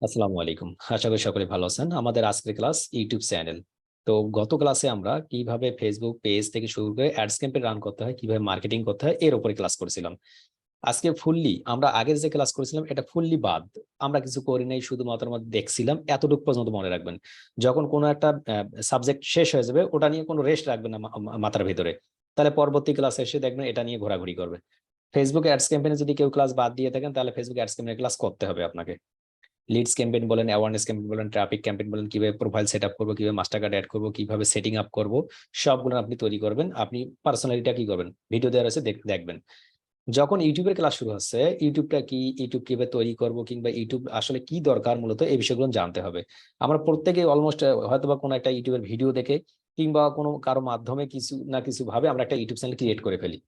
আসসালামু আলাইকুম। আশা করি সকলে ভালো আছেন। আমাদের আজকের ক্লাস ইউটিউব চ্যানেল। তো গত ক্লাসে আমরা কিভাবে ফেসবুক পেজ থেকে শুরু করে অ্যাডস ক্যাম্পেইন রান করতে হয়, কিভাবে মার্কেটিং করতে হয় এর উপরে ক্লাস করেছিলাম। আজকে ফুললি আমরা আগের যে ক্লাস করেছিলাম এটা ফুললি বাদ। আমরা কিছু করি নাই, শুধুমাত্র আমরা দেখছিলাম। এতটুকু পর্যন্ত মনে রাখবেন। যখন কোনো একটা সাবজেক্ট শেষ হয়ে যাবে ওটা নিয়ে কোনো রেস্ট রাখবেন না মাথার ভিতরে। তাহলে পরবর্তী ক্লাসে এসে দেখবেন এটা নিয়ে ঘোরাঘুরি করবে। ফেসবুক অ্যাডস ক্যাম্পেইনে যদি কেউ ক্লাস বাদ দিয়ে থাকেন তাহলে ফেসবুক অ্যাডস ক্যাম্পেইনে ক্লাস করতে হবে আপনাকে। লিডস ক্যাম্পেইন বলেন, অ্যাওয়ারনেস ক্যাম্পেইন বলেন, ট্রাফিক ক্যাম্পেইন বলেন, কিভাবে প্রোফাইল সেট আপ করবো, কিভাবে মাস্টার কার্ড অ্যাড করবো, কিভাবে সেটিং আপ করবো, সবগুলো আপনি তৈরি করবেন। আপনি পার্সোনালিটা কি করবেন, ভিডিও দেওয়া রয়েছে দেখবেন। যখন ইউটিউবের ক্লাস শুরু হচ্ছে, ইউটিউবটা কি, ইউটিউব কিভাবে তৈরি করবো, কিংবা ইউটিউব আসলে কি দরকার, মূলত এই বিষয়গুলো জানতে হবে। আমরা প্রত্যেকে অলমোস্ট হয়তো বা কোনো একটা ইউটিউবের ভিডিও দেখে কিংবা কোনো কারো মাধ্যমে কিছু না কিছু ভাবে আমরা একটা ইউটিউব চ্যানেল ক্রিয়েট করে ফেলি।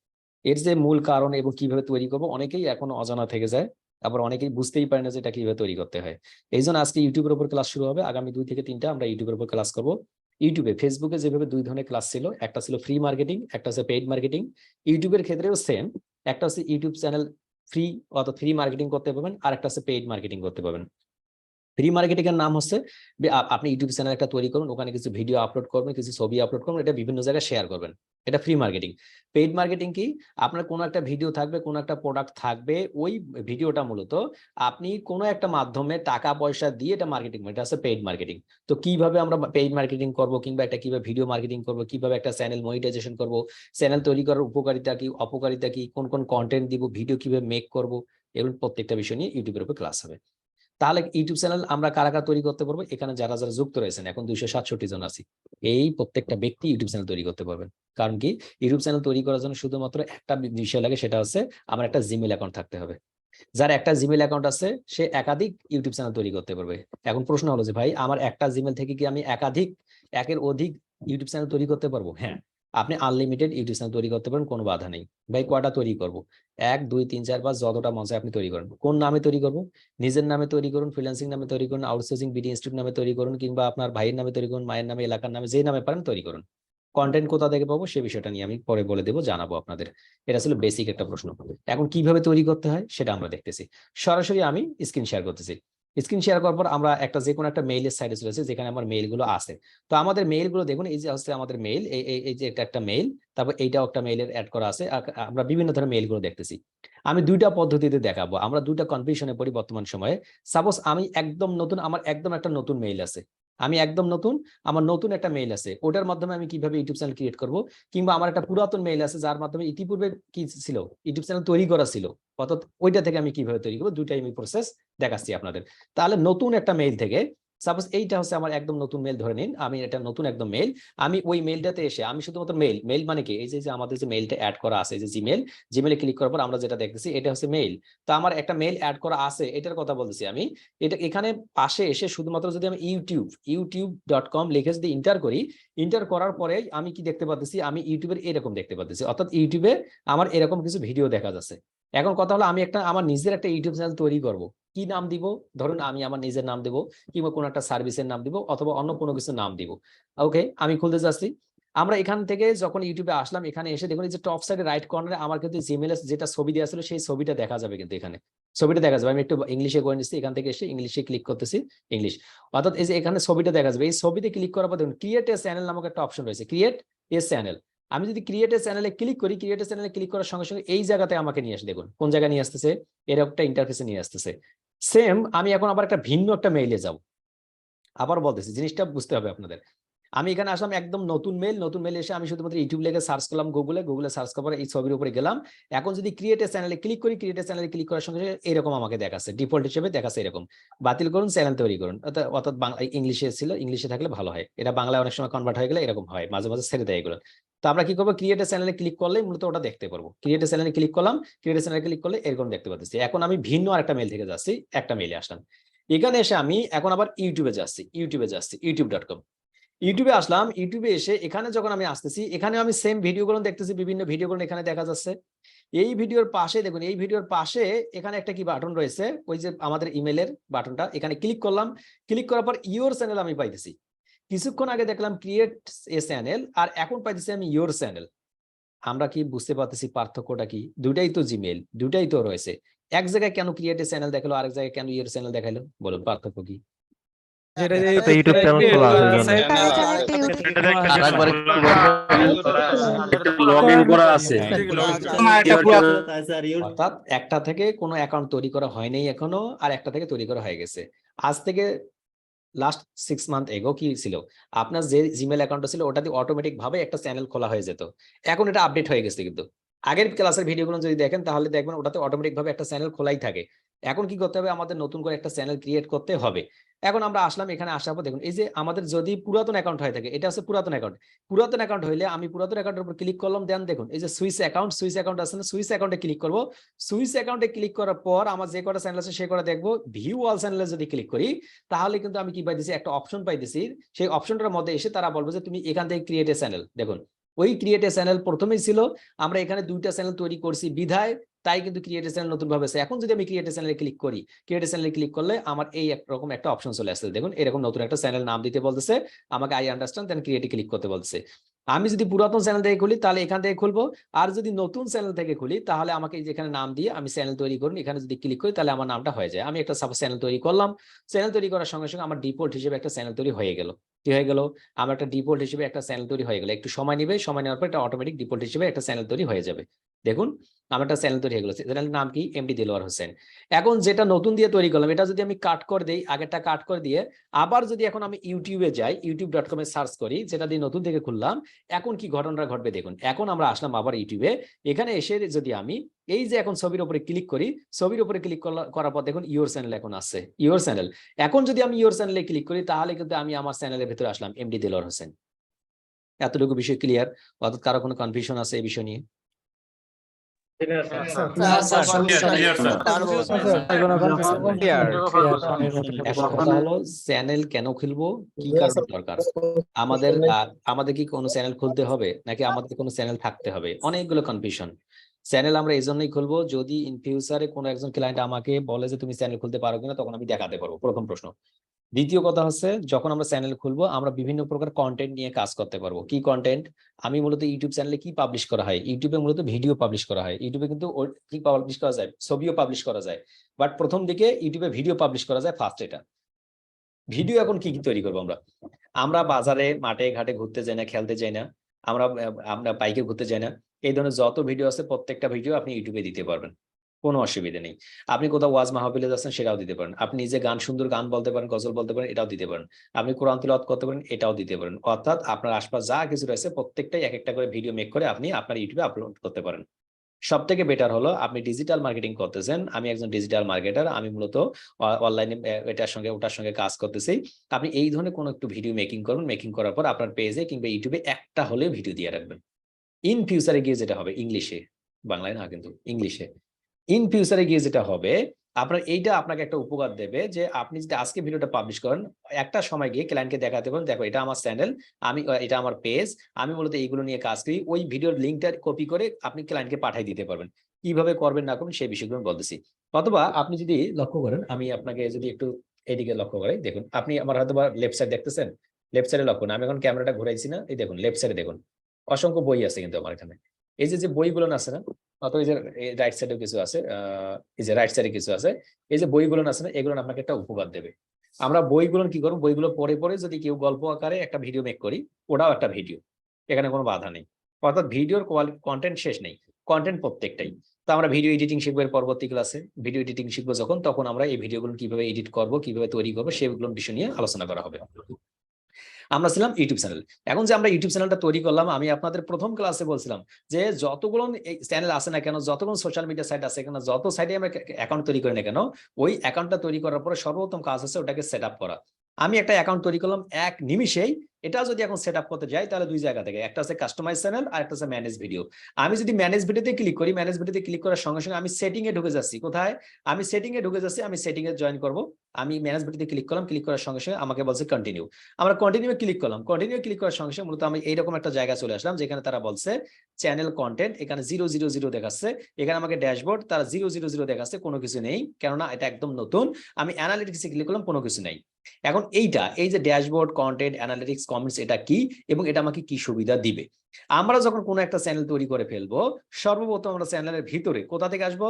এর যে মূল কারণ এবং কিভাবে তৈরি করবো অনেকেই এখনো অজানা থেকে যায়। আবার অনেকেই বুঝতেই পারে না যে এটা কিভাবে তৈরি করতে হয়। এই জন্য আজকে ইউটিউবের উপর ক্লাস শুরু হবে। আগামী 2 থেকে 3টা আমরা ইউটিউবের উপর ক্লাস করবো। ইউটিউবে, ফেসবুকে যেভাবে দুই ধরনের ক্লাস ছিল, একটা ছিল ফ্রি মার্কেটিং, একটা হচ্ছে পেইড মার্কেটিং। ইউটিউবের ক্ষেত্রেও সেম। একটা হচ্ছে ইউটিউব চ্যানেল ফ্রি অথবা ফ্রি মার্কেটিং করতে পারবেন, আর একটা হচ্ছে পেইড মার্কেটিং করতে পারবেন। ফ্রি মার্কেটিং এর নাম হচ্ছে আপনি ইউটিউব চ্যানেল একটা তৈরি করুন, ওখানে কিছু ভিডিও আপলোড করবেন, কিছু ছবি আপলোড করবেন, এটা বিভিন্ন জায়গায় শেয়ার করবেন। এটা ফ্রি মার্কেটিং। পেইড মার্কেটিং কি, আপনার কোনো একটা ভিডিও থাকবে, কোনো একটা প্রোডাক্ট থাকবে, ওই ভিডিওটা মূলত আপনি কোনো একটা মাধ্যমে টাকা পয়সা দিয়ে এটা মার্কেটিং, এটা হচ্ছে পেইড মার্কেটিং। তো কিভাবে আমরা পেইড মার্কেটিং করব, কিংবা একটা কিভাবে ভিডিও মার্কেটিং করব, কিভাবে একটা চ্যানেল মনিটাইজেশন করব, চ্যানেল তৈরি করার উপকারিতা কি, অপকারিতা কি, কোন কোন কন্টেন্ট দিব, ভিডিও কিভাবে মেক করব, এগুলো প্রত্যেকটা বিষয় নিয়ে ইউটিউবের উপর ক্লাস হবে। তাহলে ইউটিউব চ্যানেল আমরা কারা কারা তৈরি করতে পারবো, এখানে যারা যারা যুক্ত রয়েছেন এখন 267 জন আছি। এই প্রত্যেকটা ব্যক্তি ইউটিউব চ্যানেল তৈরি করতে পারবেন। কারণ কি, ইউটিউব চ্যানেল তৈরি করার জন্য শুধুমাত্র একটা বিষয় লাগে, সেটা হচ্ছে আমার একটা জিমেল অ্যাকাউন্ট থাকতে হবে। যার একটা জিমেল অ্যাকাউন্ট আছে সে একাধিক ইউটিউব চ্যানেল তৈরি করতে পারবে। এখন প্রশ্ন হলো যে ভাই, আমার একটা জিমেল থেকে কি আমি একের অধিক ইউটিউব চ্যানেল তৈরি করতে পারবো? হ্যাঁ, আপনি আনলিমিটেড ইউটিউব চ্যানেল তৈরি করতে পারেন, কোনো বাধা নেই। ভাই কয়টা তৈরি করব? 1 2 3 4 5, যতটা মন চায় আপনি তৈরি করেন। কোন নামে তৈরি করবো? নিজের নামে তৈরি করুন, ফ্রিল্যান্সিং নামে তৈরি করুন, আউটসোর্সিং বিডি ইনস্টিটিউট নামে তৈরি করুন, কিংবা আপনার ভাইয়ের নামে তৈরি করুন, মায়ের নামে, এলাকার নামে, যে নামে পারেন তৈরি করুন। কন্টেন্ট কোথা থেকে পাবো সে বিষয়টা নিয়ে আমি পরে বলে দেবো, জানাবো আপনাদের। এটা ছিল বেসিক একটা প্রশ্ন। এখন কিভাবে তৈরি করতে হয় সেটা আমরা দেখতেছি। সরাসরি আমি স্ক্রিন শেয়ার করতেছি। স্ক্রিন শেয়ার করার পর আমরা একটা যে কোনো একটা মেইলের সাইডে চলেছে, যেখানে আমার মেইল গুলো আছে। তো আমাদের মেইল গুলো দেখুন, এই যে হচ্ছে আমাদের মেইল, এই যে একটা মেইল, তারপর এইটাও একটা মেইলের অ্যাড করা আছে। আমরা বিভিন্ন ধরনের মেইল গুলো দেখতেছি। আমি দুইটা পদ্ধতিতে দেখাবো, আমরা দুইটা কনফিউশনে পড়ি বর্তমান সময়ে। সাপোজ আমি একদম নতুন, আমার একদম একটা নতুন মেইল আছে, আমি একদম নতুন, আমার নতুন একটা মেইল আছে, ওটার মাধ্যমে আমি কিভাবে ইউটিউব চ্যানেল ক্রিয়েট করব। কিংবা আমার একটা পুরাতন মেইল আছে যার মাধ্যমে ইতিপূর্বে কি ছিল, ইউটিউব চ্যানেল তৈরি করা ছিল, অর্থাৎ ওইটা থেকে আমি কিভাবে তৈরি করবো, দুইটাই আমি প্রসেস দেখাচ্ছি আপনাদের। তাহলে নতুন একটা মেইল থেকে, সাপোজ এইটা হচ্ছে আমার একদম নতুন মেইল ধরে নিন, আমি এটা নতুন একদম মেইল। আমি ওই মেইলটাতে এসে আমি শুধুমাত্র মেইল, মেইল মানে কি, এই যে আমাদের যে মেইলটা অ্যাড করা আছে, যে জিমেল, জিমেলে ক্লিক করার পর আমরা যেটা দেখতেছি এটা হচ্ছে মেইল। তো আমার একটা মেইল অ্যাড করা আছে, এটার কথা বলতেছি আমি। এটা এখানে পাশে এসে শুধুমাত্র যদি আমি youtube.com লিখে যদি ইন্টার করি, ইন্টার করার পরে আমি কি দেখতে পাচ্ছি, আমি ইউটিউবের এরকম দেখতে পাচ্ছি, অর্থাৎ ইউটিউবে আমার এরকম কিছু ভিডিও দেখা যাচ্ছে। এখন কথা হলো, আমি আমার নিজের একটা ইউটিউব চ্যানেল তৈরি করব। কি নাম দিব? ধরুন আমি আমার নিজের নাম দেব, কিংবা কোনো একটা সার্ভিসের নাম দিব, অথবা অন্য কোনো কিছু নাম দিব। ওকে, আমি খুলতে যাচ্ছি। আমরা এখান থেকে যখন ইউটিউবে আসলাম, এখানে এসে দেখুন এই যে টপ সাইডে রাইট কর্নারে আমার কিন্তু জিমেল যেটা ছবি দেওয়া ছিল সেই ছবিটা দেখা যাবে, কিন্তু এখানে ছবিটা দেখা যাবে। আমি একটু ইংলিশে করে নিচ্ছি, এখান থেকে এসে ইংলিশে ক্লিক করতেছি, ইংলিশ। অর্থাৎ এই যে এখানে ছবিটা দেখা যাবে, এই ছবিতে ক্লিক করার পর দেখুন ক্রিয়েট এ চ্যানেল নামক একটা অপশন রয়েছে, ক্রিয়েট এ চ্যানেল। আমি যদি ক্রিয়েট এ চ্যানেলে ক্লিক করি, ক্রিয়েট এ চ্যানেলে ক্লিক করার সঙ্গে সঙ্গে এই জায়গাতে আমাকে নিয়ে আসে, দেখুন কোন জায়গায় নিয়ে আসতেছে, এরকম একটা ইন্টারফেসে নিয়ে আসতেছে। সেম আমি এখন আবার একটা ভিন্ন একটা মেইলে যাব। আবার বলতেছি, জিনিসটা বুঝতে হবে আপনাদের। আমি এখানে আসলাম একদম নতুন মেল, নতুন মেল এসে আমি শুধুমাত্র ইউটিউব লেগে সার্চ করলাম, গুগলে সার্চ করার পর এই ছবির উপরে গেলাম। এখন যদি ক্রিয়েট এ চ্যানেলে ক্লিক করি, ক্রিয়েট এ চ্যানেলে ক্লিক করার সঙ্গে সঙ্গে এরকম আমাকে দেখাচ্ছে, ডিফল্ট হিসেবে দেখাচ্ছে এরকম, বাতিল করুন, চ্যানেল তৈরি করুন। অর্থাৎ বাংলা, ইংলিশে ছিল, ইংলিশে থাকলে ভালো হয়, এটা বাংলায় অনেক সময় কনভার্ট হয়ে গেলে এরকম হয়, মাঝে মাঝে ছেড়ে দেয় এগুলো। তো আমরা কি করবো, ক্রিয়েট এ চ্যানেলে ক্লিক করলেই মূলত ওটা দেখতে পারবো। ক্রিয়েট এ চ্যানেলে ক্লিক করলাম, ক্রিয়েট এ চ্যানেলে ক্লিক করলে এরকম দেখতে পাচ্ছি। এখন আমি ভিন্ন আরেকটা মেল থেকে যাচ্ছি, একটা মেলে আসলাম। এখানে এসে আমি এখন আবার ইউটিউবে যাচ্ছি youtube.com। ইউটিউবে আসলাম, ইউটিউবে এসে এখানে যখন আমি আসতেছি, এখানে আমি সেম ভিডিওগুলো দেখতেছি, বিভিন্ন ভিডিওগুলো এখানে দেখা যাচ্ছে। এই ভিডিওর পাশে দেখুন, এই ভিডিওর পাশে এখানে একটা কি বাটন রয়েছে, ওই যে আমাদের ইমেলের বাটনটা, এখানে ক্লিক করলাম। ক্লিক করার পর ইওর চ্যানেল আমি পাইতেছি। কিছুক্ষণ আগে দেখলাম ক্রিয়েট এ চ্যানেল, আর এখন পাইতেছি আমি ইওর চ্যানেল। আমরা কি বুঝতে পারতেছি পার্থক্যটা কি? দুটাই তো জিমেল, দুটাই তো রয়েছে, এক জায়গায় কেন ক্রিয়েট চ্যানেল দেখালো, আরেক জায়গায় কেন ইউর চ্যানেল দেখালো? বলুন পার্থক্য কি? তো ইউটিউব চ্যানেল খোলা আছে জন্য আরেকবার লগ ইন করা আছে। অর্থাৎ একটা থেকে কোনো অ্যাকাউন্ট তৈরি করা হয়নি এখনো, আর একটা থেকে তৈরি করা হয়ে গেছে। আজ থেকে লাস্ট 6 মান্থ এগো কি ছিল, আপনার যে জিমেল অ্যাকাউন্টটা ছিল ওটা দিয়ে অটোমেটিক ভাবে একটা চ্যানেল খোলা হয়ে যেত। এখন এটা আপডেট হয়ে গেছে, কিন্তু আগের ক্লাসের ভিডিওগুলো যদি দেখেন তাহলে দেখবেন ওটাতে অটোমেটিক ভাবে একটা চ্যানেল খোলাই থাকে। এখন কি করতে হবে, আমাদের নতুন করে একটা চ্যানেল ক্রিয়েট করতে হবে। এখন আমরা আসলাম, এখানে আসার পর দেখুন এই যে আমাদের যদি পুরাতন অ্যাকাউন্ট হয়ে থাকে, এটা হচ্ছে পুরাতন অ্যাকাউন্ট। পুরাতন অ্যাকাউন্ট হইলে আমি পুরাতন অ্যাকাউন্টের উপর ক্লিক করলাম, দেন দেখুন এই যে সুইচ অ্যাকাউন্ট আছে না, সুইচ অ্যাকাউন্টে ক্লিক করব। সুইচ অ্যাকাউন্টে ক্লিক করার পর আমার যে কটা চ্যানেল আছে সে কটা দেখবো। ভিউ অল চ্যানেলে যদি ক্লিক করি তাহলে কিন্তু আমি কি পাইতেছি, একটা অপশন পাইতেছি। সেই অপশনটার মধ্যে এসে তারা বলবে যে তুমি এখান থেকে ক্রিয়েট এ চ্যানেল। দেখুন ওই ক্রিয়েট এ চ্যানেল প্রথমেই ছিল, আমরা এখানে দুইটা চ্যানেল তৈরি করছি বিধায় তাই কিন্তু ক্রিয়েট এ চ্যানেল নতুন ভাবে আছে। এখন যদি আমি ক্রিয়েট এ চ্যানেলে ক্লিক করি, ক্রিয়েট এ চ্যানেলে ক্লিক করলে আমার এই একরকম একটা অপশন চলে আসছে। দেখুন এরকম নতুন একটা চ্যানেল নাম দিতে বলতেছে আমাকে, আই আন্ডারস্ট্যান্ড, দেন ক্রিয়েটে ক্লিক করতে বলছে। আমি যদি পুরাতন চ্যানেল থেকে খুলি তাহলে এখান থেকে খুলবো, আর যদি নতুন চ্যানেল থেকে খুলি তাহলে আমাকে যেখানে নাম দিয়ে আমি চ্যানেল তৈরি করুন, এখানে যদি ক্লিক করি তাহলে আমার নামটা হয়ে যায়। আমি একটা সাপোজ চ্যানেল তৈরি করলাম, চ্যানেল তৈরি করার সঙ্গে সঙ্গে আমার ডিফল্ট হিসেবে একটা চ্যানেল তৈরি হয়ে গেল। কি হয়ে গেল, আমার একটা ডিফল্ট হিসেবে একটা চ্যানেল তৈরি হয়ে গেল। একটু সময় নেবে, সময় নেওয়ার পর এটা অটোমেটিক ডিফল্ট হিসেবে একটা চ্যানেল তৈরি হয়ে যাবে। দেখুন আমার একটা চ্যানেল তৈরি হয়ে গেল, চ্যানেলের নাম কি, এমডি দেলোয়ার হোসেন। এখন যেটা নতুন দিয়ে তৈরি করলাম এটা যদি আমি কাট করে দিই, আগেরটা কাট করে দিয়ে আবার যদি এখন আমি ইউটিউবে যাই, youtube.com এ সার্চ করি, যেটা দিয়ে নতুন থেকে খুললাম, এখন কি ঘটনাটা ঘটবে দেখুন। এখন আমরা আসলাম আবার ইউটিউবে, এখানে এসে যদি আমি এই যে এখন ছবির উপরে ক্লিক করি, ছবির উপরে ক্লিক করার পর দেখুন ইওর চ্যানেল এখন আছে, ইওর চ্যানেল। এখন যদি আমি ইওর চ্যানেলে ক্লিক করি তাহলে কিন্তু আমি আমার চ্যানেলের ভিতরে আসলাম, এমডি দেলোয়ার হোসেন। এতটুকু বিষয় ক্লিয়ার? অর্থাৎ কারো কোনো কনফিউশন আছে এই বিষয় নিয়ে? এখন কথা হলো চ্যানেল কেন খুলবো, কি কারণে দরকার আমাদের, আমাদের কি কোনো চ্যানেল খুলতে হবে নাকি আমাদের কোনো চ্যানেল থাকতে হবে, অনেকগুলো কনফিউশন। চ্যানেল আমরা এই জন্যই খুলবো যদি ইন ফিউচারে কোনো একজন ক্লায়েন্ট আমাকে বলে যে তুমি চ্যানেল খুলতে পারো কিনা, তখন আমি দেখাতে পারবো, প্রথম প্রশ্ন। দ্বিতীয় কথা হচ্ছে যখন আমরা চ্যানেল খুলবো আমরা বিভিন্ন প্রকার কন্টেন্ট নিয়ে কাজ করতে পারবো। কি কন্টেন্ট, আমি মূলত ইউটিউব চ্যানেলে কি পাবলিশ করা হয়, ইউটিউবে মূলত ভিডিও পাবলিশ করা হয়। ইউটিউবে কিন্তু কি পাবলিশ করা যায়, ছবিও পাবলিশ করা যায়, বাট প্রথম দিকে ইউটিউবে ভিডিও পাবলিশ করা যায় ফার্স্ট। এটা ভিডিও এখন কি কি তৈরি করবো আমরা, আমরা বাজারে মাঠে ঘাটে ঘুরতে যাই না, খেলতে যাই না, আমরা আমরা বাইকে ঘুরতে যাই না, এই ধরনের যত ভিডিও আছে প্রত্যেকটা ভিডিও আপনি ইউটিউবে দিতে পারবেন, কোনো অসুবিধা নেই। আপনি কোথাও ওয়াজ মাহফিলে যাচ্ছেন সেটাও দিতে পারেন, আপনি নিজে গান সুন্দর গান বলতে পারেন, গজল বলতে পারেন, এটাও দিতে পারেন, আপনি কোরআন তিলাওয়াত করতে পারেন, এটাও দিতে পারেন। অর্থাৎ আপনার আশপাশ যা কিছু রয়েছে প্রত্যেকটাই এক একটা করে ভিডিও মেক করে আপনি আপনার ইউটিউবে আপলোড করতে পারেন। সব থেকে বেটার হলো আপনি ডিজিটাল মার্কেটিং করতেছেন, আমি একজন ডিজিটাল মার্কেটার, আমি মূলত অনলাইনে এটার সঙ্গে ওটার সঙ্গে কাজ করতেছি। আপনি এই ধরনের কোনো একটু ভিডিও মেকিং করুন, মেকিং করার পর আপনার পেজে কিংবা ইউটিউবে একটা হলেও ভিডিও দিয়ে রাখবেন। ইন ফিউচারে গিয়ে যেটা হবে, ইংলিশে, বাংলায় না কিন্তু ইংলিশে, ইন ফিউচারে গিয়ে যেটা হবে আপনার এইটা আপনাকে একটা উপকার দেবে যে আপনি যদি আজকে ভিডিওটা পাবলিশ করেন, একটা সময় গিয়ে ক্লায়েন্টকে দেখাতে পারেন, দেখো এটা আমার চ্যানেল, আমি এটা আমার পেজ, আমি মূলত এইগুলো নিয়ে কাজ করি। ওই ভিডিওর লিঙ্কটা কপি করে আপনি ক্লায়েন্টকে পাঠিয়ে দিতে পারবেন। কিভাবে করবেন না করবেন সেই বিষয়গুলো বলতেছি। অথবা আপনি যদি লক্ষ্য করেন, আমি আপনাকে যদি একটু এদিকে লক্ষ্য করাই, দেখুন আপনি আমার হয়তো বা লেফট সাইড দেখতেছেন, লেফট সাইডে লক্ষ্য, আমি এখন ক্যামেরাটা ঘুরাইছি না, এই দেখুন লেফট সাইডে দেখুন অসংখ্য বই আছে কিন্তু আমার এখানে। এই যে বইগুলো আছে না, অথবা এই যে রাইট সাইডেও কিছু আছে, এই যে রাইট সাইডে কিছু আছে, এই যে বইগুলো আছে না, এগুলো আপনাকে একটা উপকার দেবে। আমরা বইগুলো কি করবো, বইগুলো পড়ে পড়ে যদি কেউ গল্প আকারে একটা ভিডিও মেক করি, ওটাও একটা ভিডিও, এখানে কোনো বাধা নেই। অর্থাৎ ভিডিওর কোয়ালিটি কন্টেন্ট শেষ নেই, কন্টেন্ট প্রত্যেকটাই। তো আমরা ভিডিও এডিটিং শিখবো এর পরবর্তী ক্লাসে, ভিডিও এডিটিং শিখবো যখন, তখন আমরা এই ভিডিওগুলো কিভাবে এডিট করবো, কিভাবে তৈরি করবো সেগুলো বিষয় নিয়ে আলোচনা করা হবে। আমরা ছিলাম ইউটিউব চ্যানেল। এখন যে আমরা ইউটিউব চ্যানেলটা তৈরি করলাম, আমি আপনাদের প্রথম ক্লাসে বলছিলাম যে যতগুলো চ্যানেল আছে না কেন, যতগুলো সোশ্যাল মিডিয়া সাইট আছে কেন, যত সাইটে আমরা অ্যাকাউন্ট তৈরি করি না কেন, ওই অ্যাকাউন্টটা তৈরি করার পরে সর্বপ্রথম কাজ হচ্ছে ওটাকে সেট আপ করা। আমি একটা অ্যাকাউন্ট তৈরি করলাম এক নিমিষেই, এটা যদি এখন সেট আপ করতে যাই তাহলে দুই জায়গা থেকে, একটা আছে কাস্টমাইজ চ্যানেল আর একটা আছে ম্যানেজ ভিডিও। আমি যদি ম্যানেজ ভিডিওতে ক্লিক করি, ম্যানেজ ভিডিওতে ক্লিক করার সঙ্গে সঙ্গে আমি সেটিং এ ঢুকে যাচ্ছি। কোথায়? আমি সেটিং এ ঢুকে যাচ্ছি, আমি সেটিং এ জয়েন করব। আমি ম্যানেজ ভিডিওতে ক্লিক করলাম, ক্লিক করার সঙ্গে সঙ্গে আমাকে বলছে কন্টিনিউ। আমরা কন্টিনিউ ক্লিক করলাম, কন্টিনিউ ক্লিক করার সঙ্গে সঙ্গে মূলত আমি এইরকম একটা জায়গা চলে আসলাম যেখানে তারা বলছে চ্যানেল কন্টেন্ট, এখানে 000 দেখাচ্ছে, এখানে আমাকে ড্যাশবোর্ড তারা 000 দেখাচ্ছে, কোনো কিছু নেই, কেননা এটা একদম নতুন। আমি অ্যানালিটিক্সে ক্লিক করলাম, কোনো কিছু নেই। এখন এই যে ড্যাশবোর্ড, কন্টেন্ট, অ্যানালিটিক্স, কমেন্টস, এটা কি এবং এটা আমাকে কি সুবিধা দিবে? আমরা যখন কোনো একটা চ্যানেল তৈরি করে ফেলবো, সর্বপ্রথম আমরা চ্যানেলের ভিতরে কোথা থেকে আসবো?